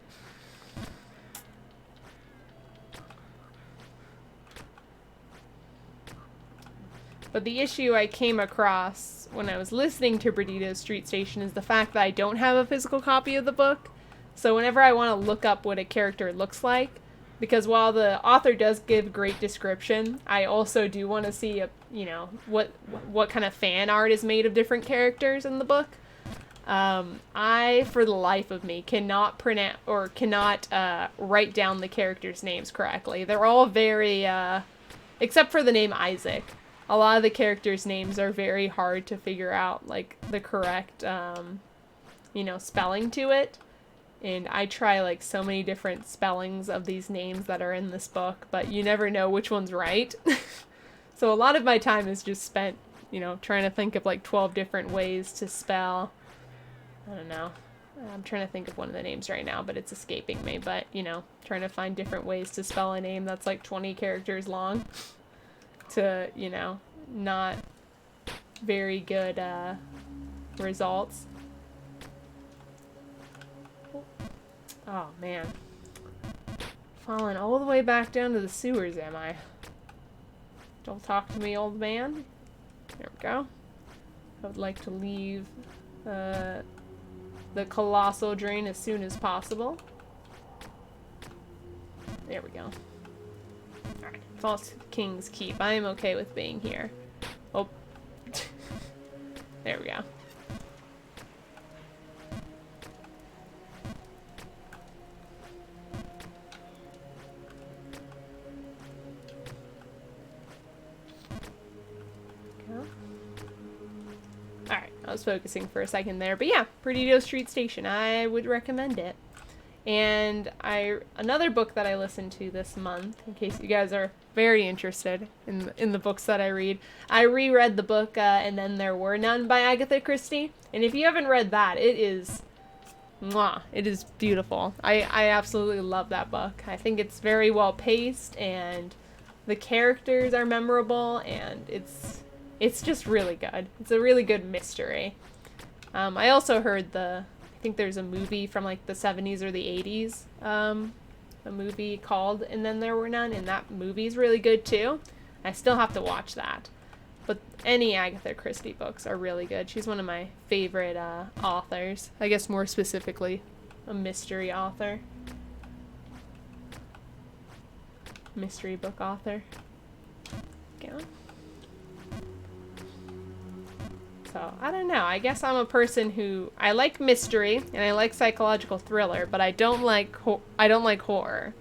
But the issue I came across when I was listening to Burdito's Street Station is the fact that I don't have a physical copy of the book. So whenever I want to look up what a character looks like, because while the author does give great description, I also do want to see what kind of fan art is made of different characters in the book. I, for the life of me, cannot write down the characters' names correctly. They're all very, except for the name Isaac. A lot of the characters' names are very hard to figure out, like, the correct, spelling to it. And I try, like, so many different spellings of these names that are in this book, but you never know which one's right. So a lot of my time is just spent, trying to think of, like, 12 different ways to spell. I don't know. I'm trying to think of one of the names right now, but it's escaping me. But, trying to find different ways to spell a name that's, like, 20 characters long. To, not very good results. Oh, man. Falling all the way back down to the sewers, am I? Don't talk to me, old man. There we go. I would like to leave the colossal drain as soon as possible. There we go. Alright, False King's Keep. I am okay with being here. Oh. There we go. Alright, I was focusing for a second there. But yeah, Burdito Street Station. I would recommend it. And another book that I listened to this month, in case you guys are very interested in the books that I read, I reread the book And Then There Were None by Agatha Christie. And if you haven't read that, it is mwah, it is beautiful. I absolutely love that book. I think it's very well paced, and the characters are memorable, and it's just really good. It's a really good mystery. I also heard I think there's a movie from like the 70s or the 80s, a movie called And Then There Were None, and that movie's really good too. I still have to watch that. But any Agatha Christie books are really good. She's one of my favorite authors. I guess more specifically, a mystery author. Mystery book author. Okay. So, I don't know. I guess I'm a person who I like mystery and I like psychological thriller, but I don't like horror.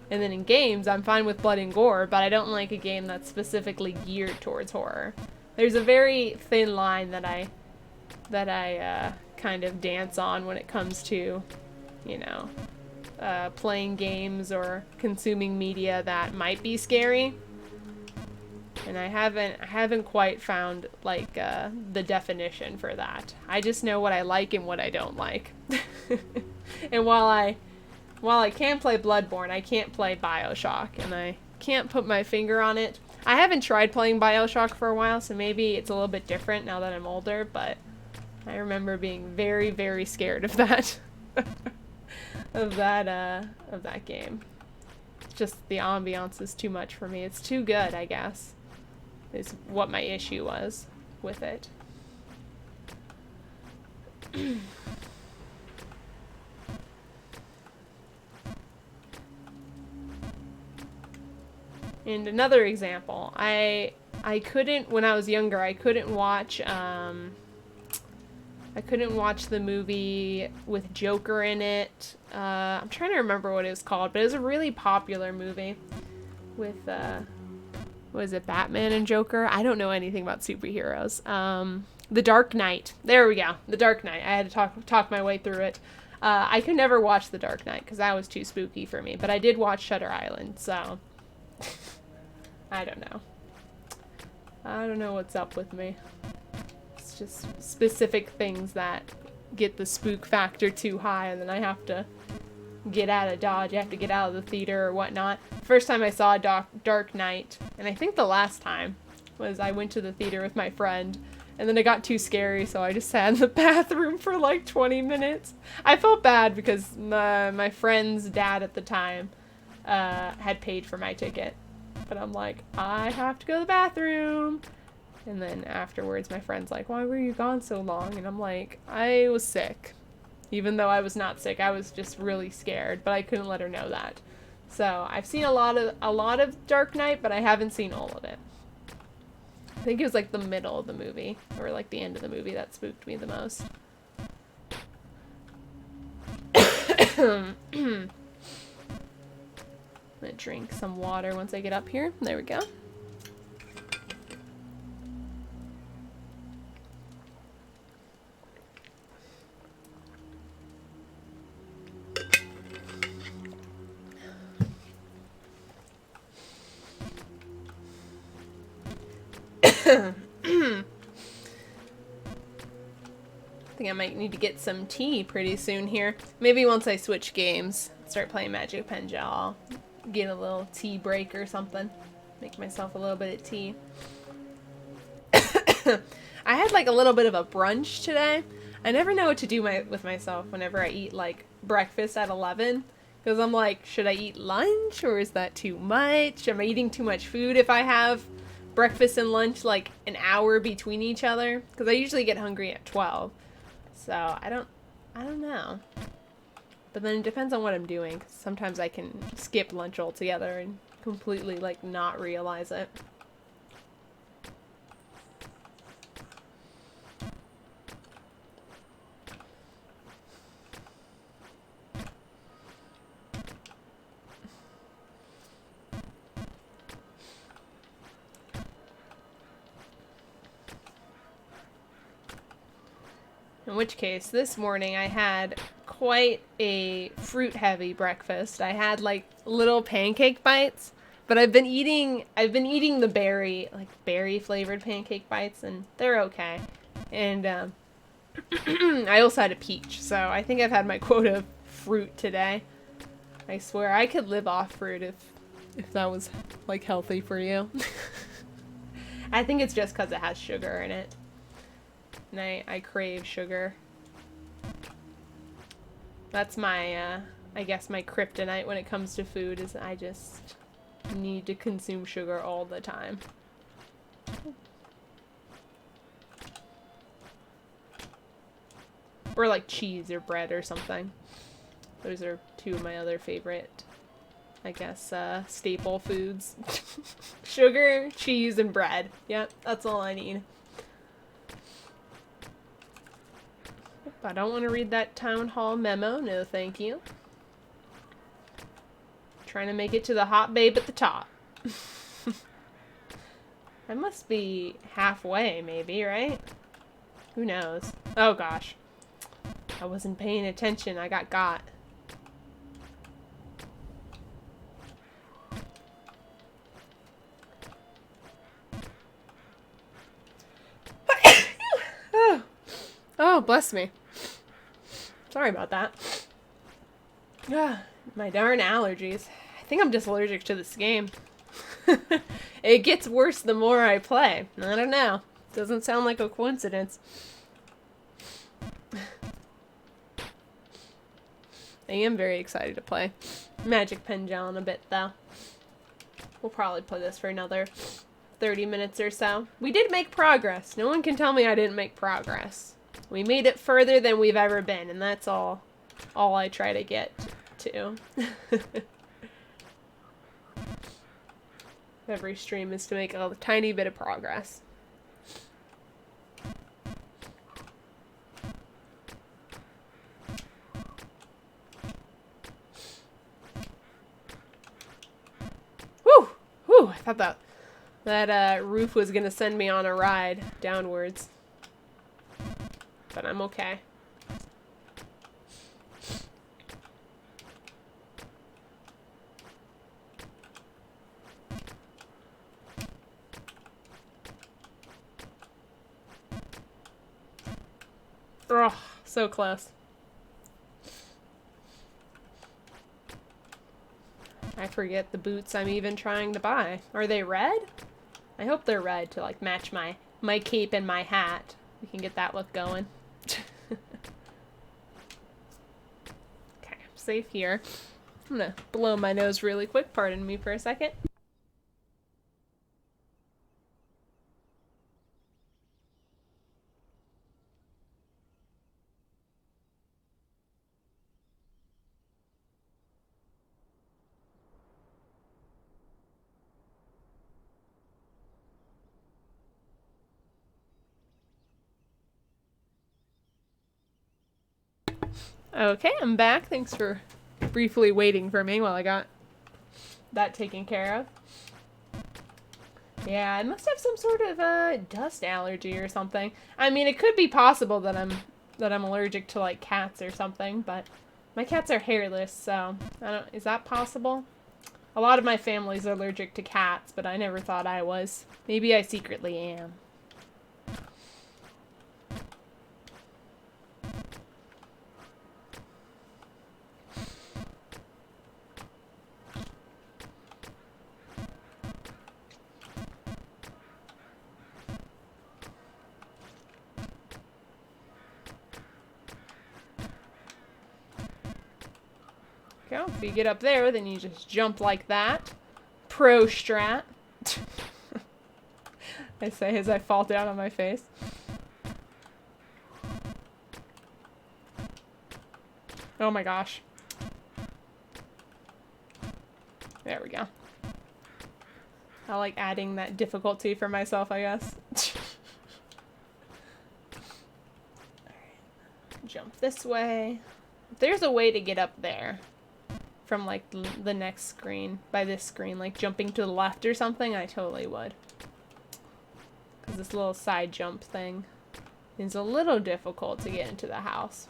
And then in games, I'm fine with blood and gore, but I don't like a game that's specifically geared towards horror. There's a very thin line that I kind of dance on when it comes to, playing games or consuming media that might be scary. And I haven't quite found like the definition for that. I just know what I like and what I don't like. And while I can play Bloodborne, I can't play BioShock, and I can't put my finger on it. I haven't tried playing BioShock for a while, so maybe it's a little bit different now that I'm older, but I remember being very, very scared of that. of that game. Just the ambiance is too much for me. It's too good, I guess, is what my issue was with it. And another example, I couldn't, when I was younger, I couldn't watch the movie with Joker in it. I'm trying to remember what it was called, but it was a really popular movie with, was it Batman and Joker? I don't know anything about superheroes. The Dark Knight. There we go. The Dark Knight. I had to talk my way through it. I could never watch The Dark Knight because that was too spooky for me, but I did watch Shutter Island, so I don't know. I don't know what's up with me. It's just specific things that get the spook factor too high, and then I have to get out of Dodge. I have to get out of the theater or whatnot. First time I saw Dark Knight, and I think the last time, was I went to the theater with my friend, and then it got too scary, so I just sat in the bathroom for like 20 minutes. I felt bad because my friend's dad at the time had paid for my ticket. But I'm like, I have to go to the bathroom. And then afterwards, my friend's like, why were you gone so long? And I'm like, I was sick. Even though I was not sick, I was just really scared, but I couldn't let her know that. So I've seen a lot of Dark Knight, but I haven't seen all of it. I think it was like the middle of the movie, or like the end of the movie that spooked me the most. I'm gonna drink some water once I get up here. There we go. I think I might need to get some tea pretty soon here. Maybe once I switch games, start playing Magic Pen Gel, I'll get a little tea break or something. Make myself a little bit of tea. I had like a little bit of a brunch today. I never know what to do with myself whenever I eat like breakfast at 11. Because I'm like, should I eat lunch or is that too much? Am I eating too much food if I have breakfast and lunch like an hour between each other? Because I usually get hungry at 12. So I don't know. But then it depends on what I'm doing. Sometimes I can skip lunch altogether and completely like not realize it. In which case, this morning I had quite a fruit-heavy breakfast. I had like little pancake bites, but I've been eating the berry flavored pancake bites, and they're okay. And I also had a peach, so I think I've had my quota of fruit today. I swear I could live off fruit if that was like healthy for you. I think it's just because it has sugar in it. And I crave sugar. That's my, I guess my kryptonite when it comes to food is I just need to consume sugar all the time. Or like cheese or bread or something. Those are two of my other favorite, I guess, staple foods. Sugar, cheese, and bread. Yep, that's all I need. I don't want to read that town hall memo. No, thank you. Trying to make it to the hot babe at the top. I must be halfway, maybe, right? Who knows? Oh, gosh. I wasn't paying attention. I got. Oh, bless me. Sorry about that. My darn allergies. I think I'm just allergic to this game. It gets worse the more I play. I don't know. Doesn't sound like a coincidence. I am very excited to play Magic Pen Gel in a bit, though. We'll probably play this for another 30 minutes or so. We did make progress. No one can tell me I didn't make progress. We made it further than we've ever been, and that's all I try to get to. Every stream is to make a tiny bit of progress. Whew! Whew! I thought that roof was gonna send me on a ride downwards. But I'm okay. Oh, so close. I forget the boots I'm even trying to buy. Are they red? I hope they're red to like match my cape and my hat. We can get that look going. Okay, I'm safe here. I'm gonna blow my nose really quick. Pardon me for a second. Okay, I'm back. Thanks for briefly waiting for me while I got that taken care of. Yeah, I must have some sort of dust allergy or something. I mean, it could be possible that I'm allergic to like cats or something, but my cats are hairless, so I don't. Is that possible? A lot of my family's allergic to cats, but I never thought I was. Maybe I secretly am. Okay, if you get up there, then you just jump like that. Pro strat. I say as I fall down on my face. Oh my gosh. There we go. I like adding that difficulty for myself, I guess. Alright. Jump this way. If there's a way to get up there from like the next screen, by this screen, like jumping to the left or something, I totally would. Because this little side jump thing is a little difficult to get into the house.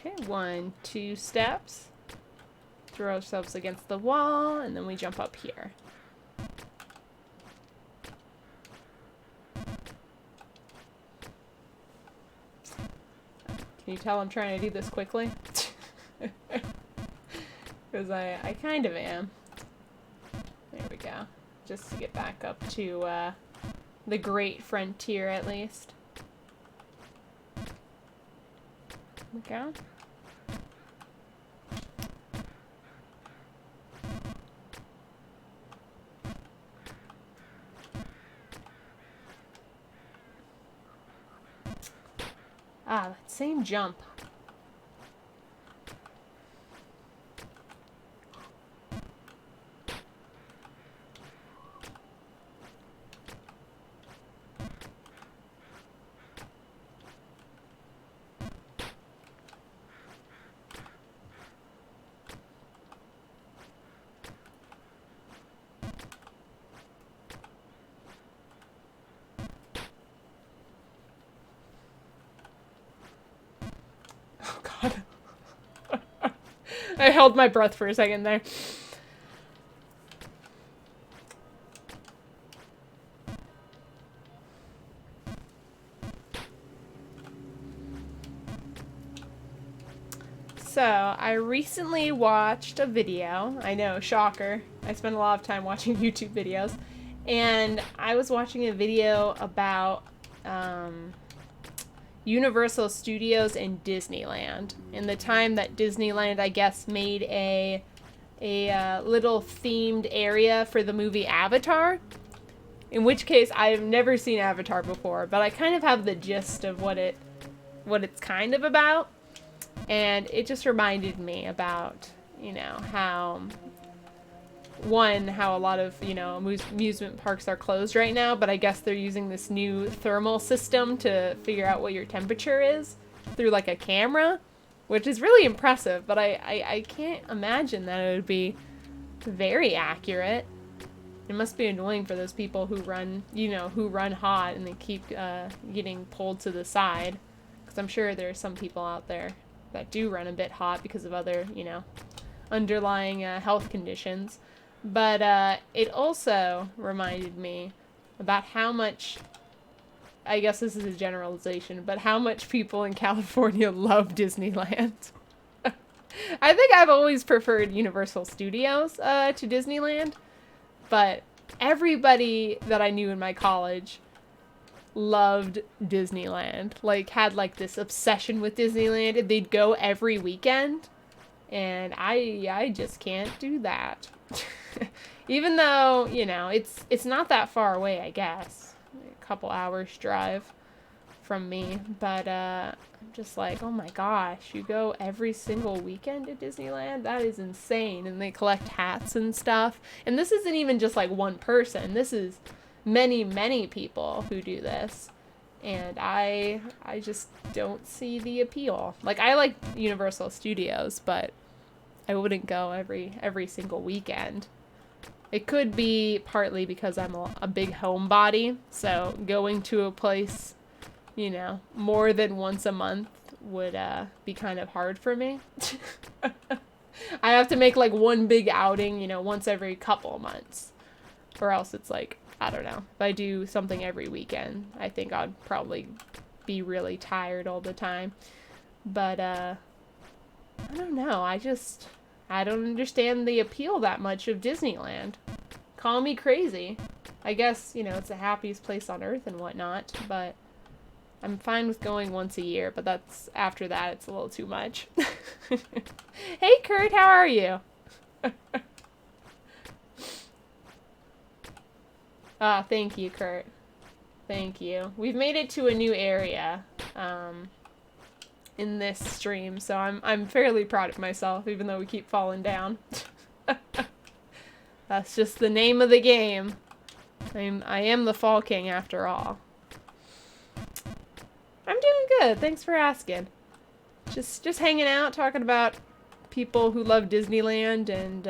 Okay, 1, 2 steps. Throw ourselves against the wall, and then we jump up here. Can you tell I'm trying to do this quickly? Because I kind of am. There we go. Just to get back up to the Great Frontier, at least. Okay. Ah, that same jump. I held my breath for a second there. So, I recently watched a video. I know, shocker. I spend a lot of time watching YouTube videos. And I was watching a video about Universal Studios and Disneyland. And the time that Disneyland, I guess, made a little themed area for the movie Avatar. In which case, I have never seen Avatar before, but I kind of have the gist of what it's kind of about. And it just reminded me about, you know, how a lot of, you know, amusement parks are closed right now, but I guess they're using this new thermal system to figure out what your temperature is through like a camera. which is really impressive, but I can't imagine that it would be very accurate. It must be annoying for those people who run, you know, who run hot and they keep getting pulled to the side. Because I'm sure there's some people out there that do run a bit hot because of other, you know, underlying health conditions. But it also reminded me about how much, I guess this is a generalization, but how much people in California love Disneyland. I think I've always preferred Universal Studios to Disneyland, but everybody that I knew in my college loved Disneyland. Like, had like this obsession with Disneyland, and they'd go every weekend, and I just can't do that. Even though, you know, it's not that far away, I guess. A couple hours drive from me, but I'm just like, oh my gosh, you go every single weekend to Disneyland? That is insane. And they collect hats and stuff. And this isn't even just like one person. This is many people who do this. And I just don't see the appeal. Like, I like Universal Studios, but I wouldn't go every single weekend. It could be partly because I'm a big homebody, so going to a place, you know, more than once a month would be kind of hard for me. I have to make like one big outing, you know, once every couple of months. Or else it's like, I don't know. If I do something every weekend, I think I'd probably be really tired all the time. But I don't know. I don't understand the appeal that much of Disneyland. Call me crazy. I guess, you know, it's the happiest place on earth and whatnot, but I'm fine with going once a year, but that's, after that, it's a little too much. Hey, Kurt, how are you? Ah, thank you, Kurt. Thank you. We've made it to a new area, in this stream, so I'm fairly proud of myself, even though we keep falling down. That's just the name of the game. I am the Fall King after all. I'm doing good. Thanks for asking. Just hanging out, talking about people who love Disneyland, and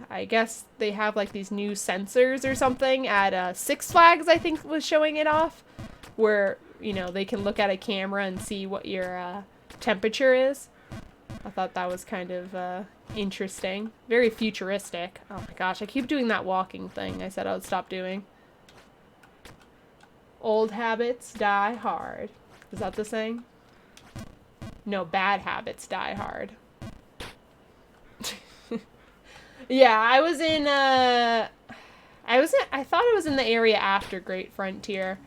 I guess they have like these new sensors or something at Six Flags, I think was showing it off, where, you know, they can look at a camera and see what your temperature is. I thought that was kind of interesting. Very futuristic. Oh my gosh, I keep doing that walking thing I said I would stop doing. Old habits die hard. Is that the saying? No, bad habits die hard. Yeah, I thought I was in the area after Great Frontier,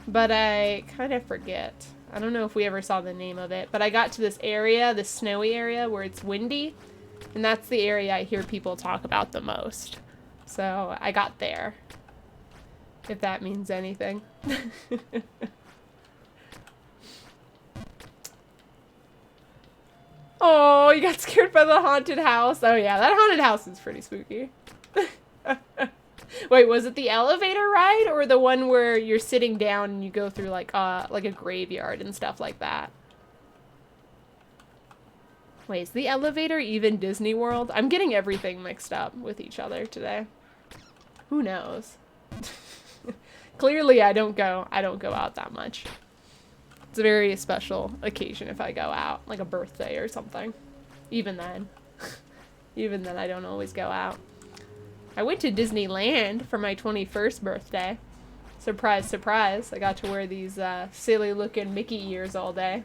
but I kind of forget. I don't know if we ever saw the name of it, but I got to this area, this snowy area where it's windy, and that's the area I hear people talk about the most. So I got there, if that means anything. Oh, you got scared by the haunted house? Oh yeah, that haunted house is pretty spooky. Wait, was it the elevator ride or the one where you're sitting down and you go through like a graveyard and stuff like that? Wait, is the elevator even Disney World? I'm getting everything mixed up with each other today. Who knows? Clearly I don't go out that much. It's a very special occasion if I go out, like a birthday or something. Even then I don't always go out. I went to Disneyland for my 21st birthday. Surprise, surprise. I got to wear these silly looking Mickey ears all day.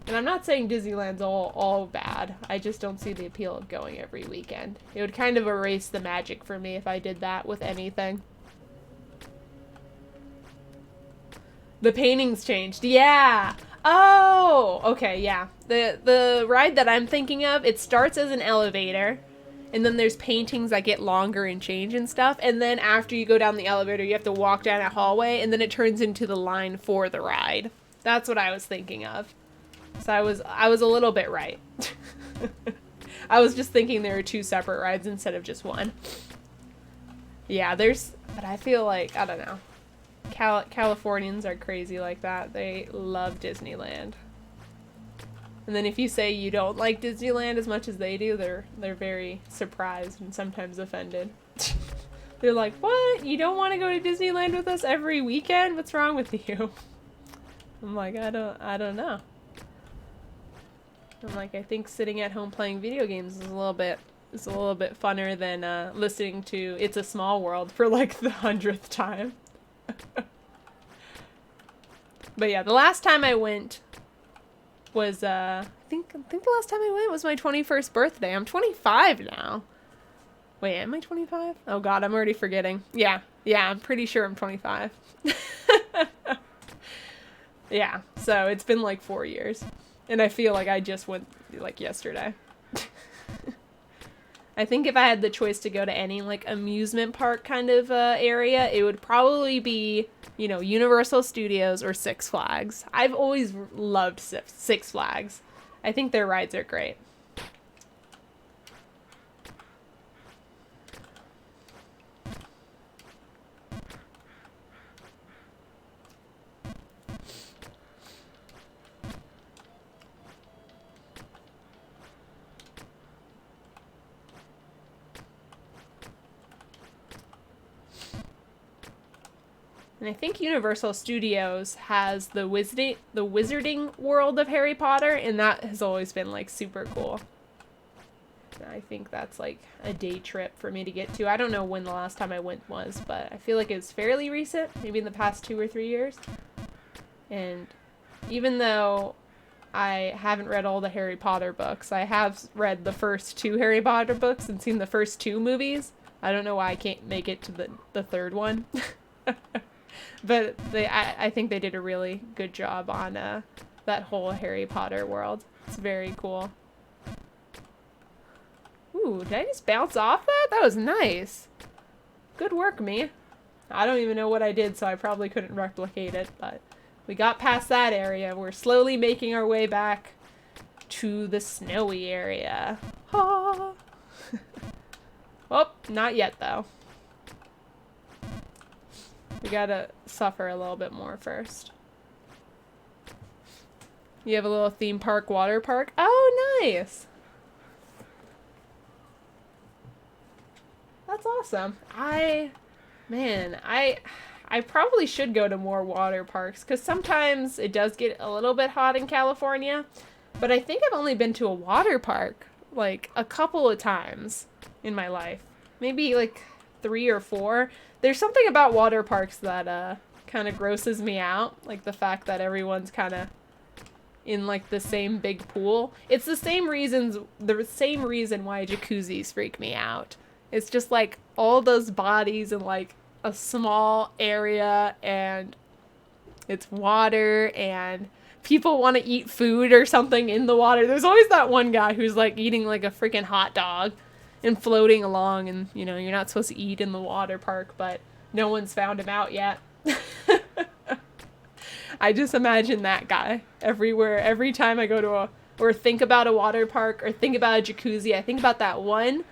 And I'm not saying Disneyland's all bad. I just don't see the appeal of going every weekend. It would kind of erase the magic for me if I did that with anything. The paintings changed. Yeah. Oh, okay, yeah. The ride that I'm thinking of, it starts as an elevator, and then there's paintings that get longer and change and stuff, and then after you go down the elevator, you have to walk down a hallway, and then it turns into the line for the ride. That's what I was thinking of. So I was a little bit right. I was just thinking there were two separate rides instead of just one. Yeah, but I feel like, I don't know. Californians are crazy like that. They love Disneyland. And then if you say you don't like Disneyland as much as they do, they're very surprised and sometimes offended. They're like, "What? You don't want to go to Disneyland with us every weekend? What's wrong with you?" I'm like, I don't know. I'm like, I think sitting at home playing video games is a little bit funner than listening to It's a Small World for like the 100th time. But yeah, the last time I went was I think the last time I went was my 21st birthday. I'm 25 now. Wait, am I 25? Oh god, I'm already forgetting. Yeah, I'm pretty sure I'm 25. Yeah, so it's been like 4 years. And I feel like I just went like yesterday. I think if I had the choice to go to any like amusement park kind of area, it would probably be, you know, Universal Studios or Six Flags. I've always loved Six Flags. I think their rides are great. And I think Universal Studios has the Wizarding World of Harry Potter, and that has always been like super cool. I think that's like a day trip for me to get to. I don't know when the last time I went was, but I feel like it was fairly recent, maybe in the past 2 or 3 years. And even though I haven't read all the Harry Potter books, I have read the first 2 Harry Potter books and seen the first 2 movies. I don't know why I can't make it to the third one. But I think they did a really good job on that whole Harry Potter world. It's very cool. Ooh, did I just bounce off that? That was nice. Good work, me. I don't even know what I did, so I probably couldn't replicate it, but we got past that area. We're slowly making our way back to the snowy area. Ah. Oh, not yet, though. We gotta suffer a little bit more first. You have a little theme park, water park. Oh, nice. That's awesome. I probably should go to more water parks because sometimes it does get a little bit hot in California. But I think I've only been to a water park like a couple of times in my life. Maybe like 3 or 4. There's something about water parks that kind of grosses me out, like the fact that everyone's kind of in like the same big pool. It's the same reason why jacuzzis freak me out. It's just like all those bodies in like a small area, and it's water, and people want to eat food or something in the water. There's always that one guy who's like eating like a freaking hot dog and floating along, and you know, you're not supposed to eat in the water park, but no one's found him out yet. I just imagine that guy everywhere. Every time I go to or think about a water park or think about a jacuzzi, I think about that one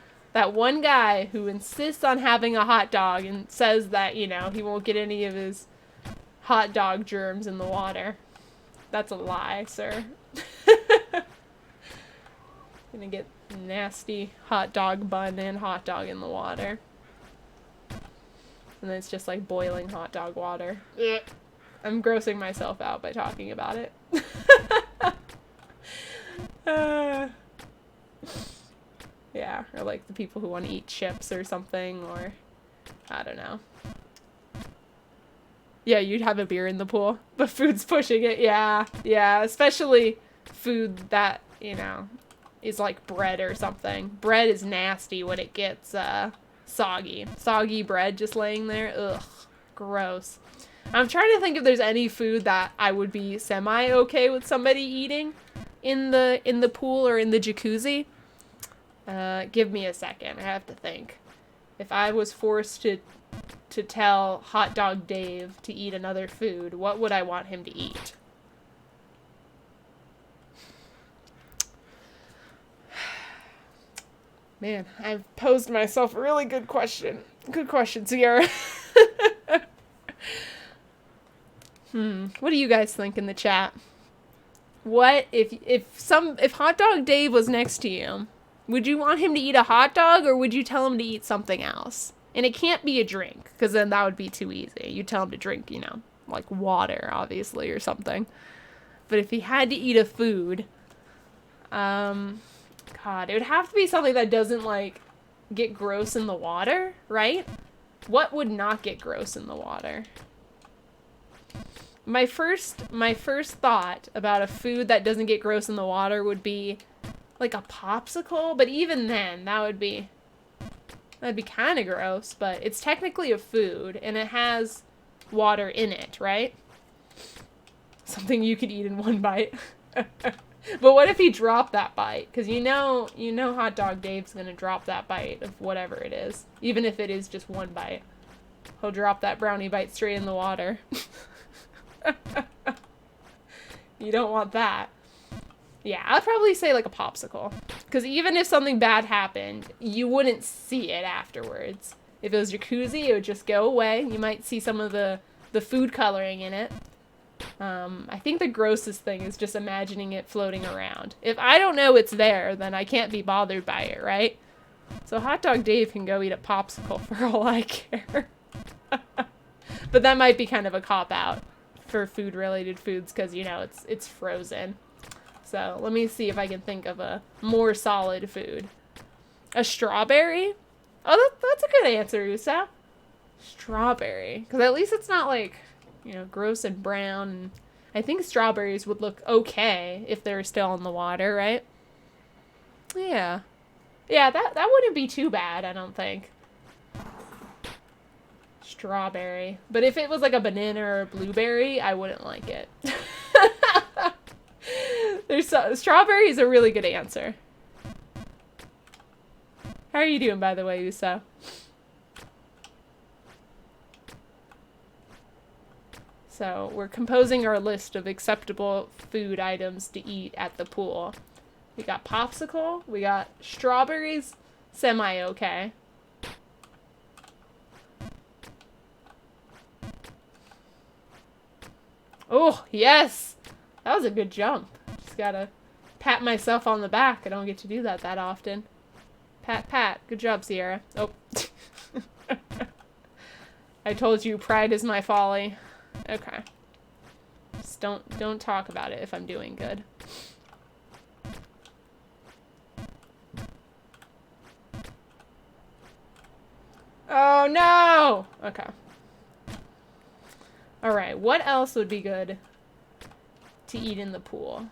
guy who insists on having a hot dog and says that, you know, he won't get any of his hot dog germs in the water. That's a lie, sir. Gonna get nasty hot dog bun and hot dog in the water. And then it's just like boiling hot dog water. Ugh. I'm grossing myself out by talking about it. Yeah, or like the people who want to eat chips or something, or I don't know. Yeah, you'd have a beer in the pool, but food's pushing it. Yeah, especially food that, you know, is like bread or something. Bread is nasty when it gets soggy. Soggy bread just laying there. Ugh, gross. I'm trying to think if there's any food that I would be semi-okay with somebody eating in the pool or in the jacuzzi. Give me a second. I have to think. If I was forced to tell Hot Dog Dave to eat another food, what would I want him to eat? Man, I've posed myself a really good question. Good question, Sierra. What do you guys think in the chat? What if Hot Dog Dave was next to you? Would you want him to eat a hot dog, or would you tell him to eat something else? And it can't be a drink, because then that would be too easy. You tell him to drink, you know, like water, obviously, or something. But if he had to eat a food, God, it would have to be something that doesn't, like, get gross in the water, right? What would not get gross in the water? My first thought about a food that doesn't get gross in the water would be like a popsicle, but even then, that'd be kind of gross, but it's technically a food, and it has water in it, right? Something you could eat in one bite. But what if he dropped that bite? Because you know Hot Dog Dave's gonna drop that bite of whatever it is. Even if it is just one bite. He'll drop that brownie bite straight in the water. You don't want that. Yeah, I'd probably say like a popsicle. Because even if something bad happened, you wouldn't see it afterwards. If it was jacuzzi, it would just go away. You might see some of the food coloring in it. I think the grossest thing is just imagining it floating around. If I don't know it's there, then I can't be bothered by it, right? So Hot Dog Dave can go eat a popsicle for all I care. But that might be kind of a cop-out for food-related foods, because, you know, it's frozen. So let me see if I can think of a more solid food. A strawberry? Oh, that's a good answer, Usa. Strawberry. Because at least it's not like, you know, gross and brown. And I think strawberries would look okay if they're still in the water, right? Yeah. Yeah, that wouldn't be too bad, I don't think. Strawberry. But if it was like a banana or a blueberry, I wouldn't like it. Strawberry is a really good answer. How are you doing, by the way, Uso? So we're composing our list of acceptable food items to eat at the pool. We got popsicle. We got strawberries. Semi-okay. Oh, yes! That was a good jump. Just gotta pat myself on the back. I don't get to do that often. Pat, pat. Good job, Sierra. Oh. I told you, pride is my folly. Okay. Just don't talk about it if I'm doing good. Oh, no! Okay. Alright, what else would be good to eat in the pool?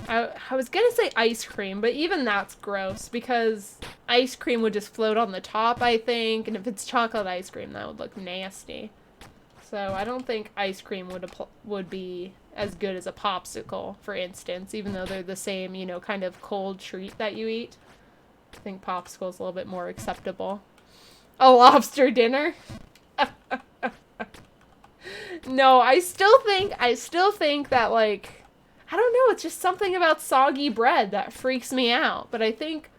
I was gonna say ice cream, but even that's gross, because ice cream would just float on the top, I think, and if it's chocolate ice cream, that would look nasty. So I don't think ice cream would be as good as a popsicle, for instance, even though they're the same, you know, kind of cold treat that you eat. I think popsicle's a little bit more acceptable. A lobster dinner? No, I still think that, like, I don't know, it's just something about soggy bread that freaks me out. But I think,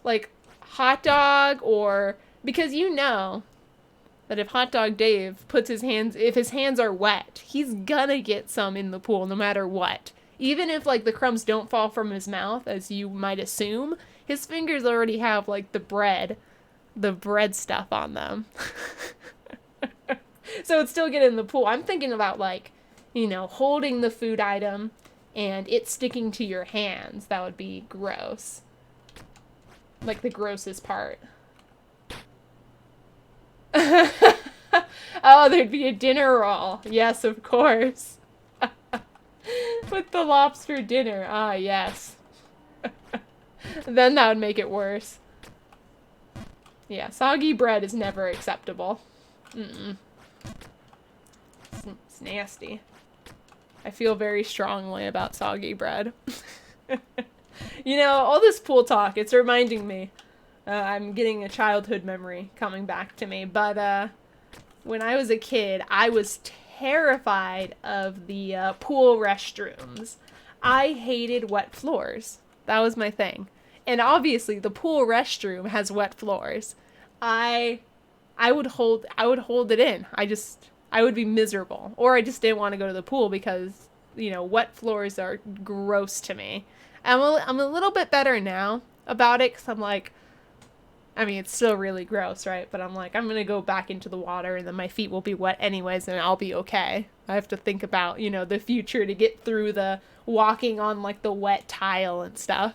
like, hot dog, or, because you know that if Hot Dog Dave puts his hands, if his hands are wet, he's gonna get some in the pool no matter what. Even if, like, the crumbs don't fall from his mouth, as you might assume, his fingers already have, like, the bread stuff on them. So it'd still get in the pool. I'm thinking about, like, you know, holding the food item and it sticking to your hands. That would be gross. Like, the grossest part. Oh, there'd be a dinner roll. Yes, of course. With the lobster dinner. Ah, yes. Then that would make it worse. Yeah, soggy bread is never acceptable. Mm-mm. It's nasty. I feel very strongly about soggy bread. You know, all this pool talk, it's reminding me. I'm getting a childhood memory coming back to me. But when I was a kid, I was terrified of the pool restrooms. I hated wet floors. That was my thing. And obviously, the pool restroom has wet floors. I I would hold it in. I would be miserable. Or I just didn't want to go to the pool because, you know, wet floors are gross to me. I'm a little bit better now about it because I'm like, I mean, it's still really gross, right? But I'm like, I'm going to go back into the water and then my feet will be wet anyways and I'll be okay. I have to think about, you know, the future to get through the walking on like the wet tile and stuff.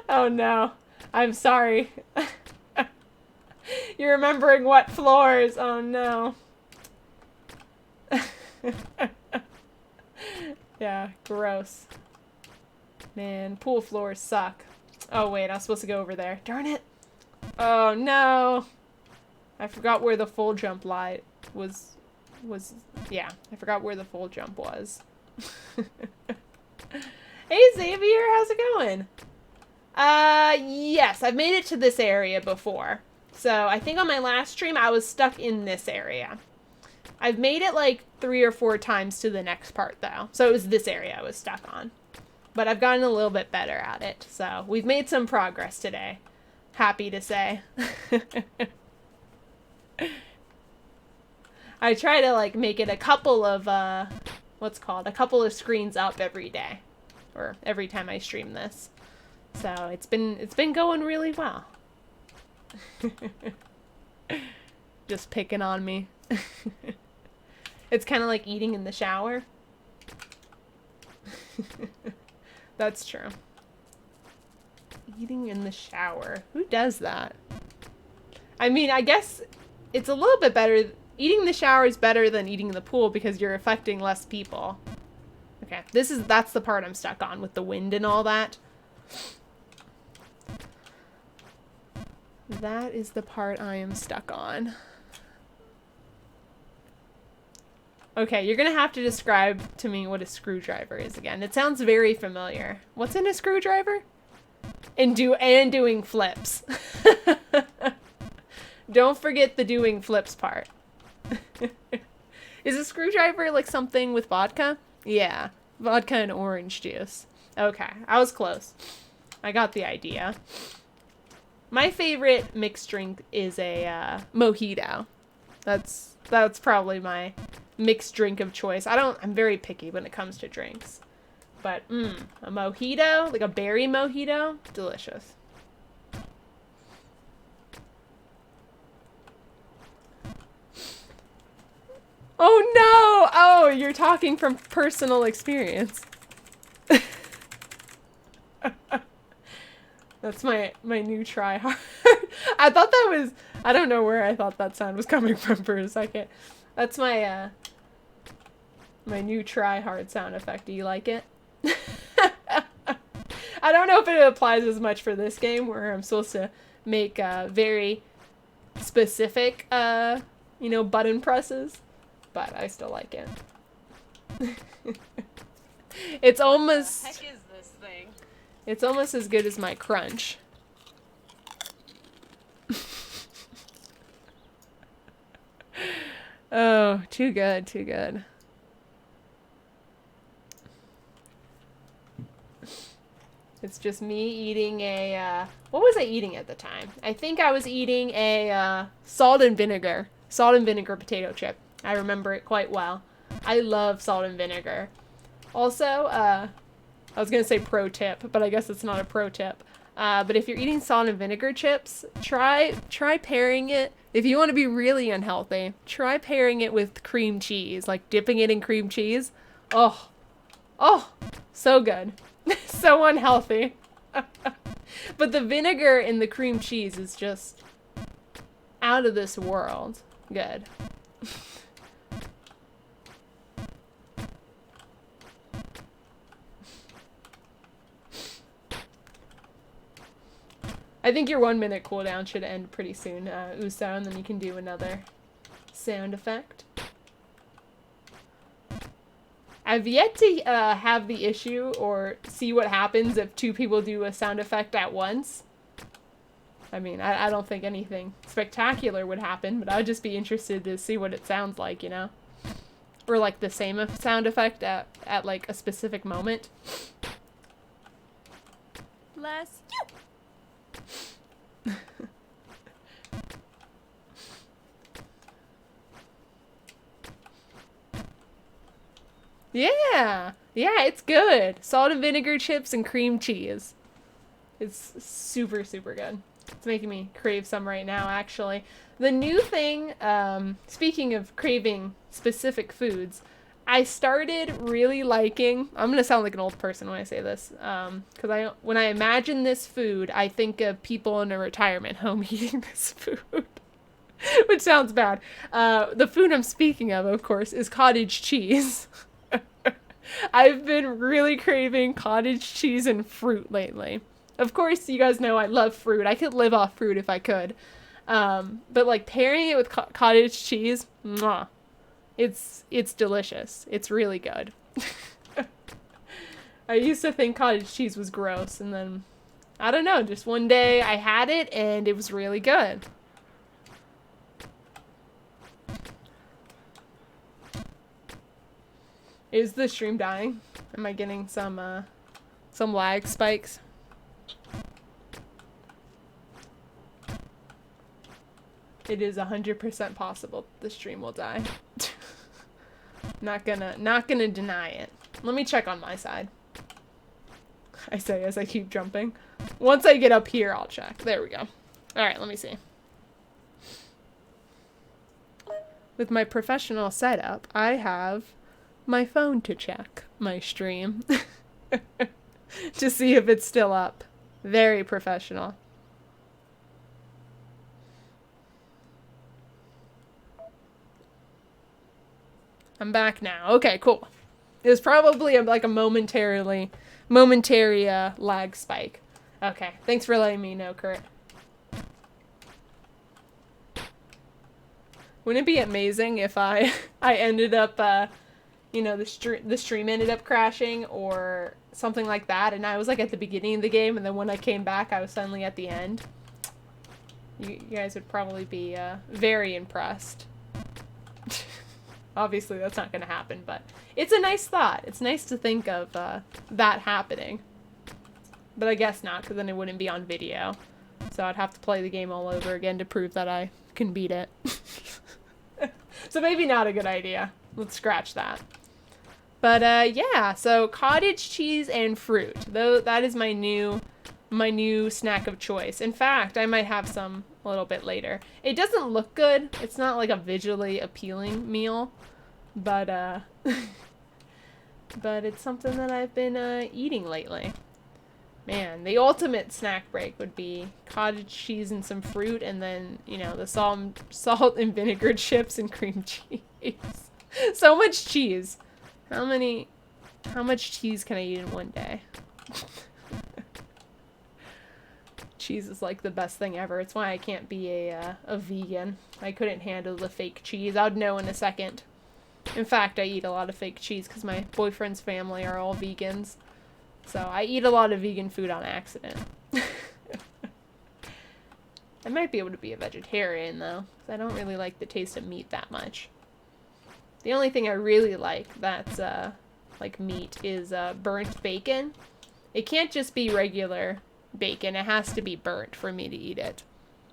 Oh no. I'm sorry. You're remembering wet floors. Oh no. Yeah, gross. Man, pool floors suck. Oh wait, I was supposed to go over there. Darn it. Oh no. I forgot where the full jump light was. Yeah, I forgot where the full jump was. Hey Xavier, how's it going? Yes, I've made it to this area before. So I think on my last stream I was stuck in this area. I've made it like 3 or 4 times to the next part though. So it was this area I was stuck on. But I've gotten a little bit better at it. So we've made some progress today. Happy to say. I try to like make it a couple of, a couple of screens up every day. Or every time I stream this. So it's been going really well. Just picking on me. It's kind of like eating in the shower. That's true. Eating in the shower. Who does that? I mean, I guess it's a little bit better. Eating in the shower is better than eating in the pool because you're affecting less people. Okay, that's the part I'm stuck on with the wind and all that. That is the part I am stuck on. Okay, you're gonna have to describe to me what a screwdriver is again. It sounds very familiar. What's in a screwdriver? And doing flips. Don't forget the doing flips part. Is a screwdriver like something with vodka? Yeah, vodka and orange juice. Okay, I was close. I got the idea. My favorite mixed drink is a mojito. That's probably my mixed drink of choice. I'm very picky when it comes to drinks. But a mojito, like a berry mojito, delicious. Oh no! Oh, you're talking from personal experience. That's my new try hard. I thought that was, I don't know where I thought that sound was coming from for a second. That's my my new try hard sound effect. Do you like it? I don't know if it applies as much for this game where I'm supposed to make very specific you know, button presses, but I still like it. It's almost, what the heck is this thing? It's almost as good as my crunch. Oh, too good, too good. It's just me eating a, what was I eating at the time? I think I was eating a salt and vinegar potato chip. I remember it quite well. I love salt and vinegar. Also, I was gonna say pro tip, but I guess it's not a pro tip. But if you're eating salt and vinegar chips, try pairing it. If you want to be really unhealthy, try pairing it with cream cheese, like dipping it in cream cheese. Oh, so good. So unhealthy. But the vinegar in the cream cheese is just out of this world good. I think your 1 minute cooldown should end pretty soon, Uso, and then you can do another sound effect. I've yet to have the issue or see what happens if 2 people do a sound effect at once. I mean, I don't think anything spectacular would happen, but I'd just be interested to see what it sounds like, you know? Or like the same sound effect at like a specific moment. Bless you. Yeah. Yeah, it's good. Salt and vinegar chips and cream cheese. It's super, super good. It's making me crave some right now, actually. The new thing, speaking of craving specific foods, I started really liking, I'm gonna sound like an old person when I say this, because when I imagine this food, I think of people in a retirement home eating this food, which sounds bad. The food I'm speaking of course, is cottage cheese. I've been really craving cottage cheese and fruit lately. Of course, you guys know I love fruit. I could live off fruit if I could. But like pairing it with cottage cheese, mwah. It's delicious. It's really good. I used to think cottage cheese was gross, and then, I don't know, just one day I had it and it was really good. Is the stream dying? Am I getting some lag spikes? It is 100% possible the stream will die. Not gonna deny it. Let me check on my side. I say as I keep jumping. Once I get up here, I'll check. There we go. Alright, let me see. With my professional setup, I have my phone to check my stream. To see if it's still up. Very professional. I'm back now. Okay, cool. It was probably like a momentary lag spike. Okay, thanks for letting me know, Kurt. Wouldn't it be amazing if I ended up, you know, the stream ended up crashing or something like that, and I was like at the beginning of the game, and then when I came back, I was suddenly at the end. You guys would probably be very impressed. Obviously, that's not going to happen, but it's a nice thought. It's nice to think of that happening. But I guess not, because then it wouldn't be on video. So I'd have to play the game all over again to prove that I can beat it. So maybe not a good idea. Let's scratch that. But yeah, so cottage cheese and fruit. Though that is my new snack of choice. In fact, I might have some a little bit later. It doesn't look good. It's not like a visually appealing meal, but but it's something that I've been eating lately. Man, the ultimate snack break would be cottage cheese and some fruit, and then, you know, the salt and vinegar chips and cream cheese. So much cheese. How much cheese can I eat in one day? Cheese is like the best thing ever. It's why I can't be a vegan. I couldn't handle the fake cheese. I'd know in a second. In fact, I eat a lot of fake cheese because my boyfriend's family are all vegans. So I eat a lot of vegan food on accident. I might be able to be a vegetarian though, because I don't really like the taste of meat that much. The only thing I really like that's like meat is burnt bacon. It can't just be regular bacon. It has to be burnt for me to eat it.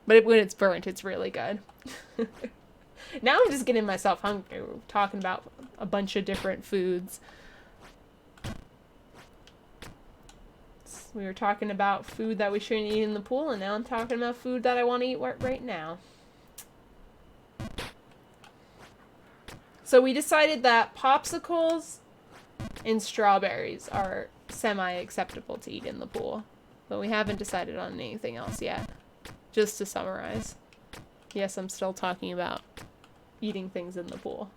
But when it's burnt, it's really good. Now I'm just getting myself hungry. We're talking about a bunch of different foods. We were talking about food that we shouldn't eat in the pool, and now I'm talking about food that I want to eat right now. So we decided that popsicles and strawberries are semi-acceptable to eat in the pool. But we haven't decided on anything else yet. Just to summarize. Yes, I'm still talking about eating things in the pool.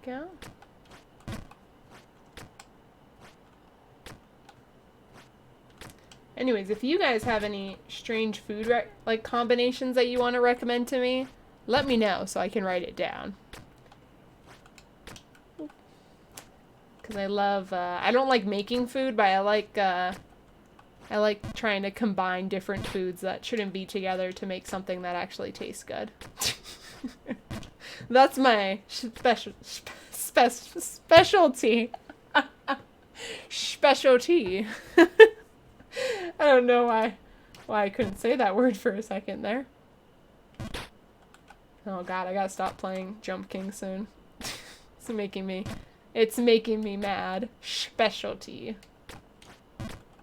Go. Anyways, if you guys have any strange food like combinations that you want to recommend to me, let me know so I can write it down. Because I love, I don't like making food, but I like trying to combine different foods that shouldn't be together to make something that actually tastes good. That's my specialty. Specialty. I don't know why I couldn't say that word for a second there. Oh god, I gotta stop playing Jump King soon. It's making me mad. Specialty.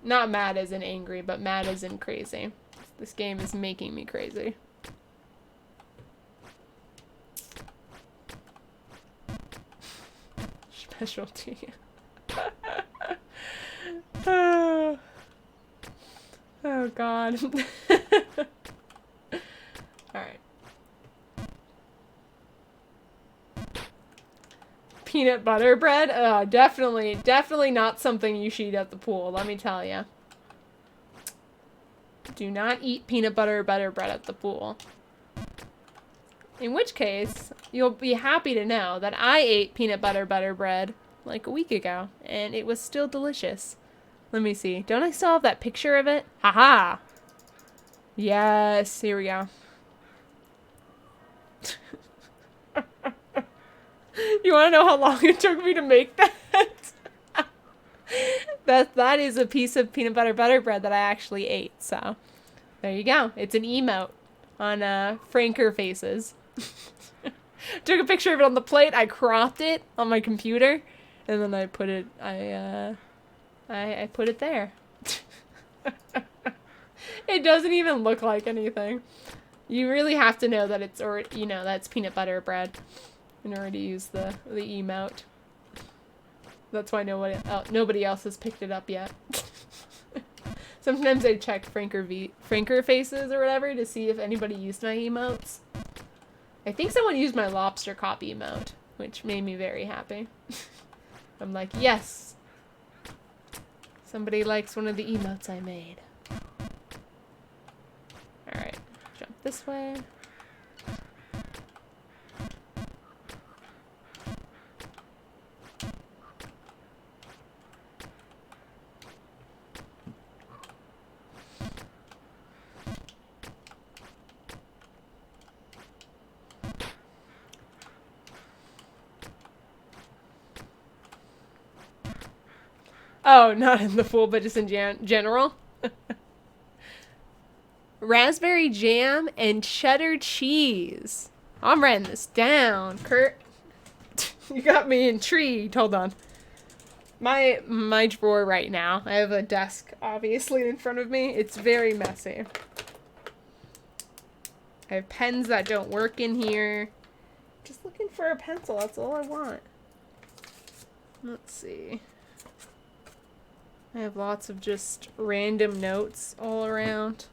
Not mad as in angry, but mad as in crazy. This game is making me crazy. Specialty. Oh god. Alright. Peanut butter bread? Definitely not something you should eat at the pool, let me tell you. Do not eat peanut butter bread at the pool. In which case, you'll be happy to know that I ate peanut butter bread like a week ago, and it was still delicious. Let me see. Don't I still have that picture of it? Haha! Yes, here we go. You want to know how long it took me to make that? That is a piece of peanut butter bread that I actually ate, so there you go. It's an emote on Franker faces. Took a picture of it on the plate, I cropped it on my computer, and then I put it I put it there. It doesn't even look like anything. You really have to know that it's, or you know, that's peanut butter bread in order to use the emote. That's why nobody else has picked it up yet. Sometimes I check Franker faces or whatever to see if anybody used my emotes. I think someone used my lobster cop emote, which made me very happy. I'm like, yes! Somebody likes one of the emotes I made. Alright, jump this way. Oh, not in the pool, but just in general. Raspberry jam and cheddar cheese. I'm writing this down, Kurt. You got me intrigued. Hold on. My drawer right now, I have a desk obviously in front of me. It's very messy. I have pens that don't work in here. Just looking for a pencil, that's all I want. Let's see. I have lots of just random notes all around.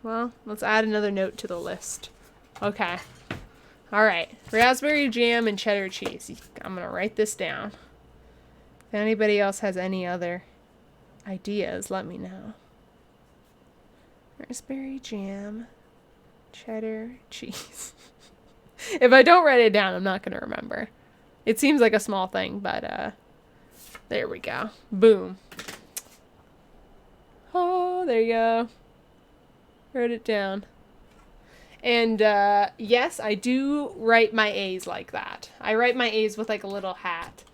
Well, let's add another note to the list. Okay. Alright. Raspberry jam and cheddar cheese. I'm gonna write this down. If anybody else has any other ideas, let me know. Raspberry jam, cheddar cheese. If I don't write it down, I'm not gonna remember. It seems like a small thing, but there we go. Boom. Oh, there you go. Wrote it down. And yes, I do write my A's like that. I write my A's with like a little hat.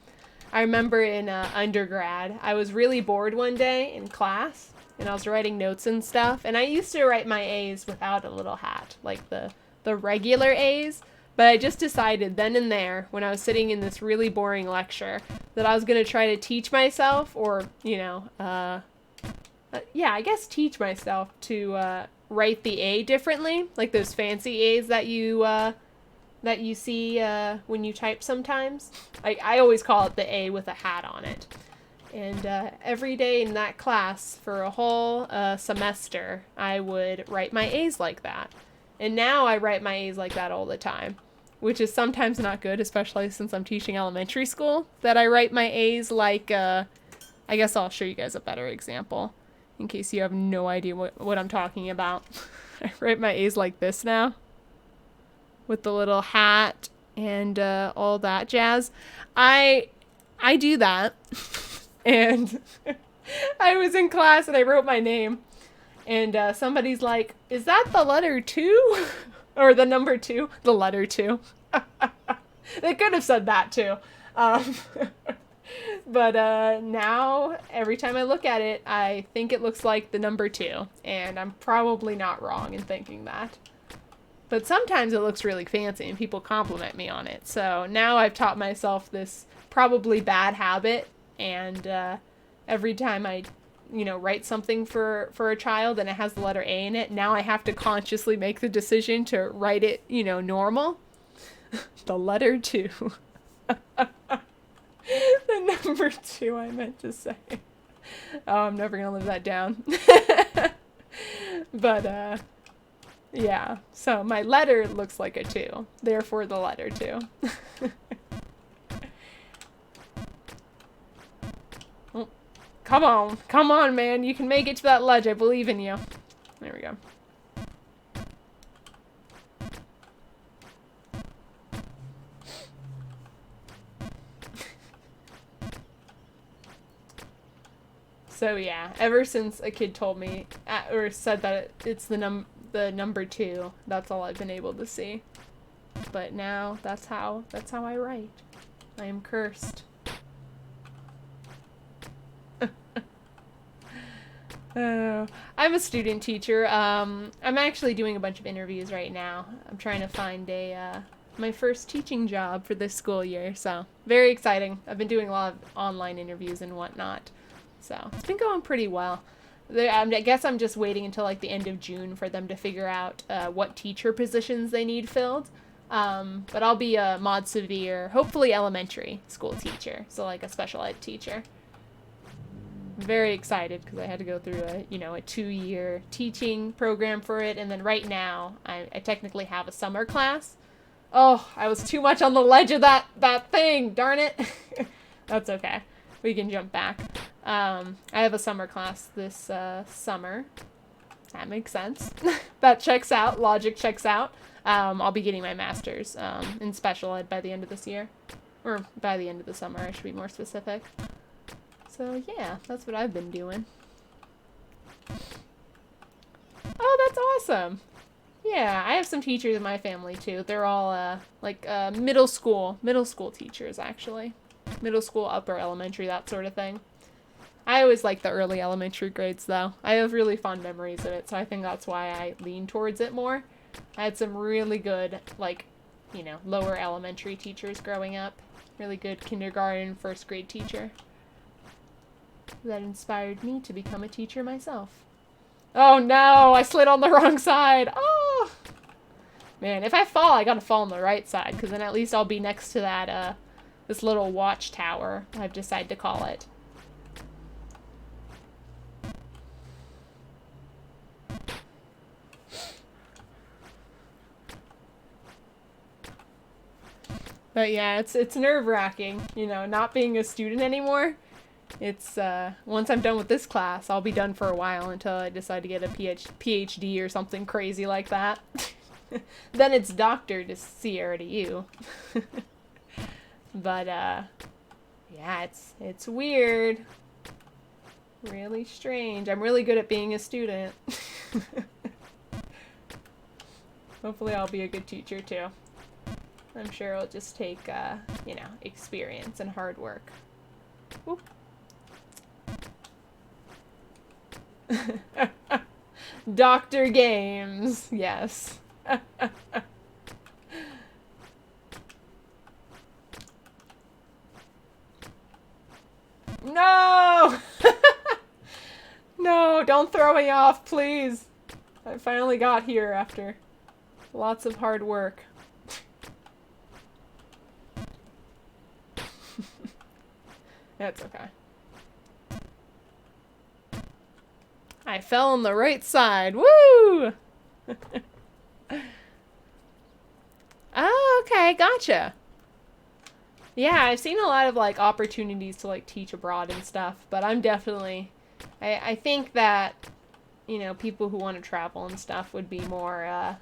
I remember in undergrad, I was really bored one day in class, and I was writing notes and stuff, and I used to write my A's without a little hat, like the regular A's. But I just decided then and there, when I was sitting in this really boring lecture, that I was going to try to teach myself, or, you know, yeah, I guess teach myself to write the A differently, like those fancy A's that you see when you type sometimes. I always call it the A with a hat on it. And every day in that class for a whole semester, I would write my A's like that. And now I write my A's like that all the time, which is sometimes not good, especially since I'm teaching elementary school, that I write my A's like, I guess I'll show you guys a better example in case you have no idea what I'm talking about. I write my A's like this now, with the little hat and all that jazz. I do that, and I was in class and I wrote my name. And somebody's like, is that the letter 2? Or the number 2, the letter 2. They could have said that too. Um, but now, every time I look at it, I think it looks like the number 2. And I'm probably not wrong in thinking that. But sometimes it looks really fancy and people compliment me on it. So now I've taught myself this probably bad habit. And every time I, write something for a child and it has the letter A in it, now I have to consciously make the decision to write it, normal. The letter 2. The number 2 I meant to say. Oh, I'm never going to live that down. But, yeah. So my letter looks like a 2. Therefore, the letter 2. Oh, come on. Come on, man. You can make it to that ledge. I believe in you. There we go. So yeah, ever since a kid told me or said that it's the number 2, that's all I've been able to see. But now that's how I write. I am cursed. I'm a student teacher. I'm actually doing a bunch of interviews right now. I'm trying to find my first teaching job for this school year, so very exciting. I've been doing a lot of online interviews and whatnot. So it's been going pretty well. I guess I'm just waiting until like the end of June for them to figure out what teacher positions they need filled. But I'll be a mod severe, hopefully elementary school teacher. So like a special ed teacher. I'm very excited because I had to go through a 2-year teaching program for it. And then right now I technically have a summer class. Oh, I was too much on the ledge of that thing. Darn it. That's okay. We can jump back. I have a summer class this summer. That makes sense. That checks out. Logic checks out. I'll be getting my master's in special ed by the end of this year. Or by the end of the summer, I should be more specific. So yeah, that's what I've been doing. Oh, that's awesome. Yeah, I have some teachers in my family too. They're all middle school teachers actually. Middle school, upper elementary, that sort of thing. I always like the early elementary grades though. I have really fond memories of it, so I think that's why I lean towards it more. I had some really good, lower elementary teachers growing up. Really good kindergarten, first grade teacher. That inspired me to become a teacher myself. Oh no, I slid on the wrong side. Oh! Man, if I fall, I gotta fall on the right side, because then at least I'll be next to that, this little watchtower, I've decided to call it. But yeah, it's nerve-wracking, not being a student anymore. It's, once I'm done with this class, I'll be done for a while until I decide to get a PhD or something crazy like that. Then it's Dr. to Sierra to you. But, yeah, it's weird. Really strange. I'm really good at being a student. Hopefully I'll be a good teacher too. I'm sure it'll just take, experience and hard work. Oop. Dr. Games, yes. No! No, don't throw me off, please. I finally got here after lots of hard work. That's okay. I fell on the right side. Woo! Oh, okay, gotcha. Yeah, I've seen a lot of opportunities to teach abroad and stuff, but I'm definitely I think that people who want to travel and stuff would be more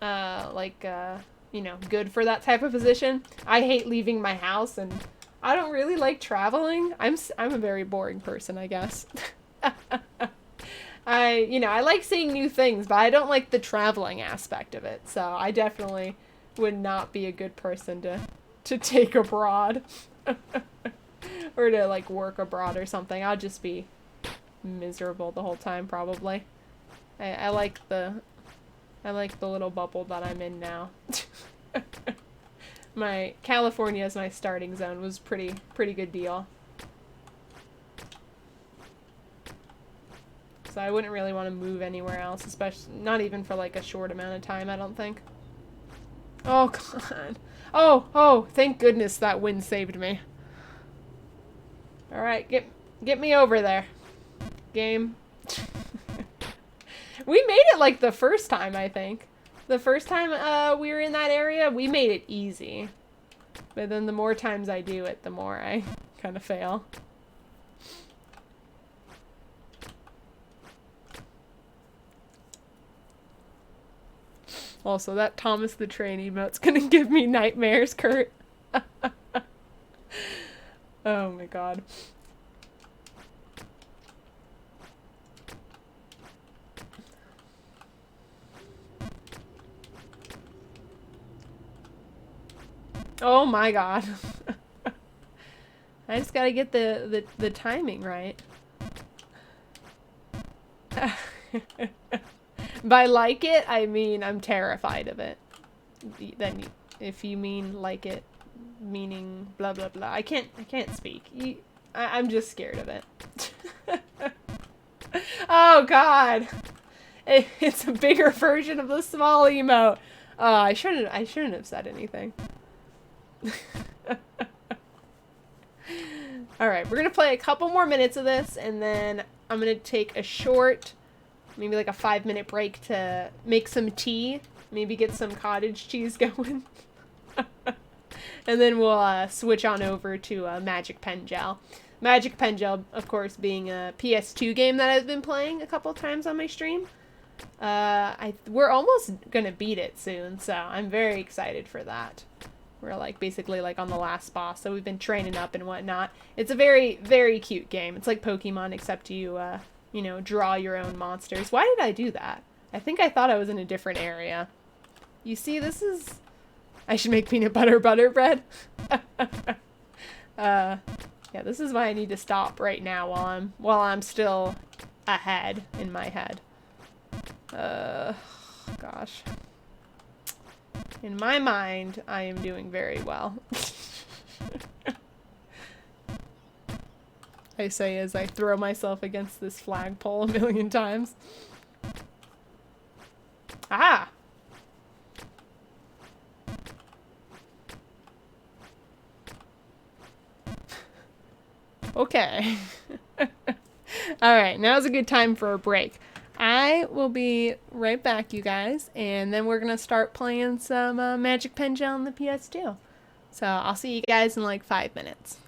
good for that type of position. I hate leaving my house and I don't really like traveling. I'm a very boring person, I guess. I like seeing new things, but I don't like the traveling aspect of it. So I definitely would not be a good person to take abroad or to like work abroad or something. I'll just be miserable the whole time probably. I like the little bubble that I'm in now. My California as my starting zone was pretty good deal. So I wouldn't really want to move anywhere else, especially not even for like a short amount of time, I don't think. Oh god. Oh, thank goodness that wind saved me. All right, get me over there. Game. We made it like the first time, I think. The first time we were in that area, we made it easy. But then the more times I do it, the more I kind of fail. Also, that Thomas the Train emote's gonna give me nightmares, Kurt. Oh my god. Oh my god. I just gotta get the timing right. By like it, I mean I'm terrified of it. Then if you mean like it, meaning blah blah blah. I can't speak. I'm just scared of it. Oh god. It's a bigger version of the small emote. I shouldn't have said anything. Alright, we're gonna play a couple more minutes of this, and then I'm gonna take a short, maybe like a 5-minute break to make some tea, maybe get some cottage cheese going. And then we'll switch on over to Magic Pen Gel. Magic Pen Gel, of course, being a PS2 game that I've been playing a couple times on my stream. We're almost gonna beat it soon, so I'm very excited for that. We're like basically like on the last boss, so we've been training up and whatnot. It's a very, very cute game. It's like Pokemon, except you, you know, draw your own monsters. Why did I do that? I think I thought I was in a different area. You see, this is... I should make peanut butter bread. Yeah, this is why I need to stop right now while I'm still ahead in my head. Gosh. In my mind, I am doing very well. I say as I throw myself against this flagpole a million times. Ah! Okay. Alright, now's a good time for a break. I will be right back, you guys, and then we're going to start playing some Magic Pen Gel on the PS2. So I'll see you guys in like 5 minutes.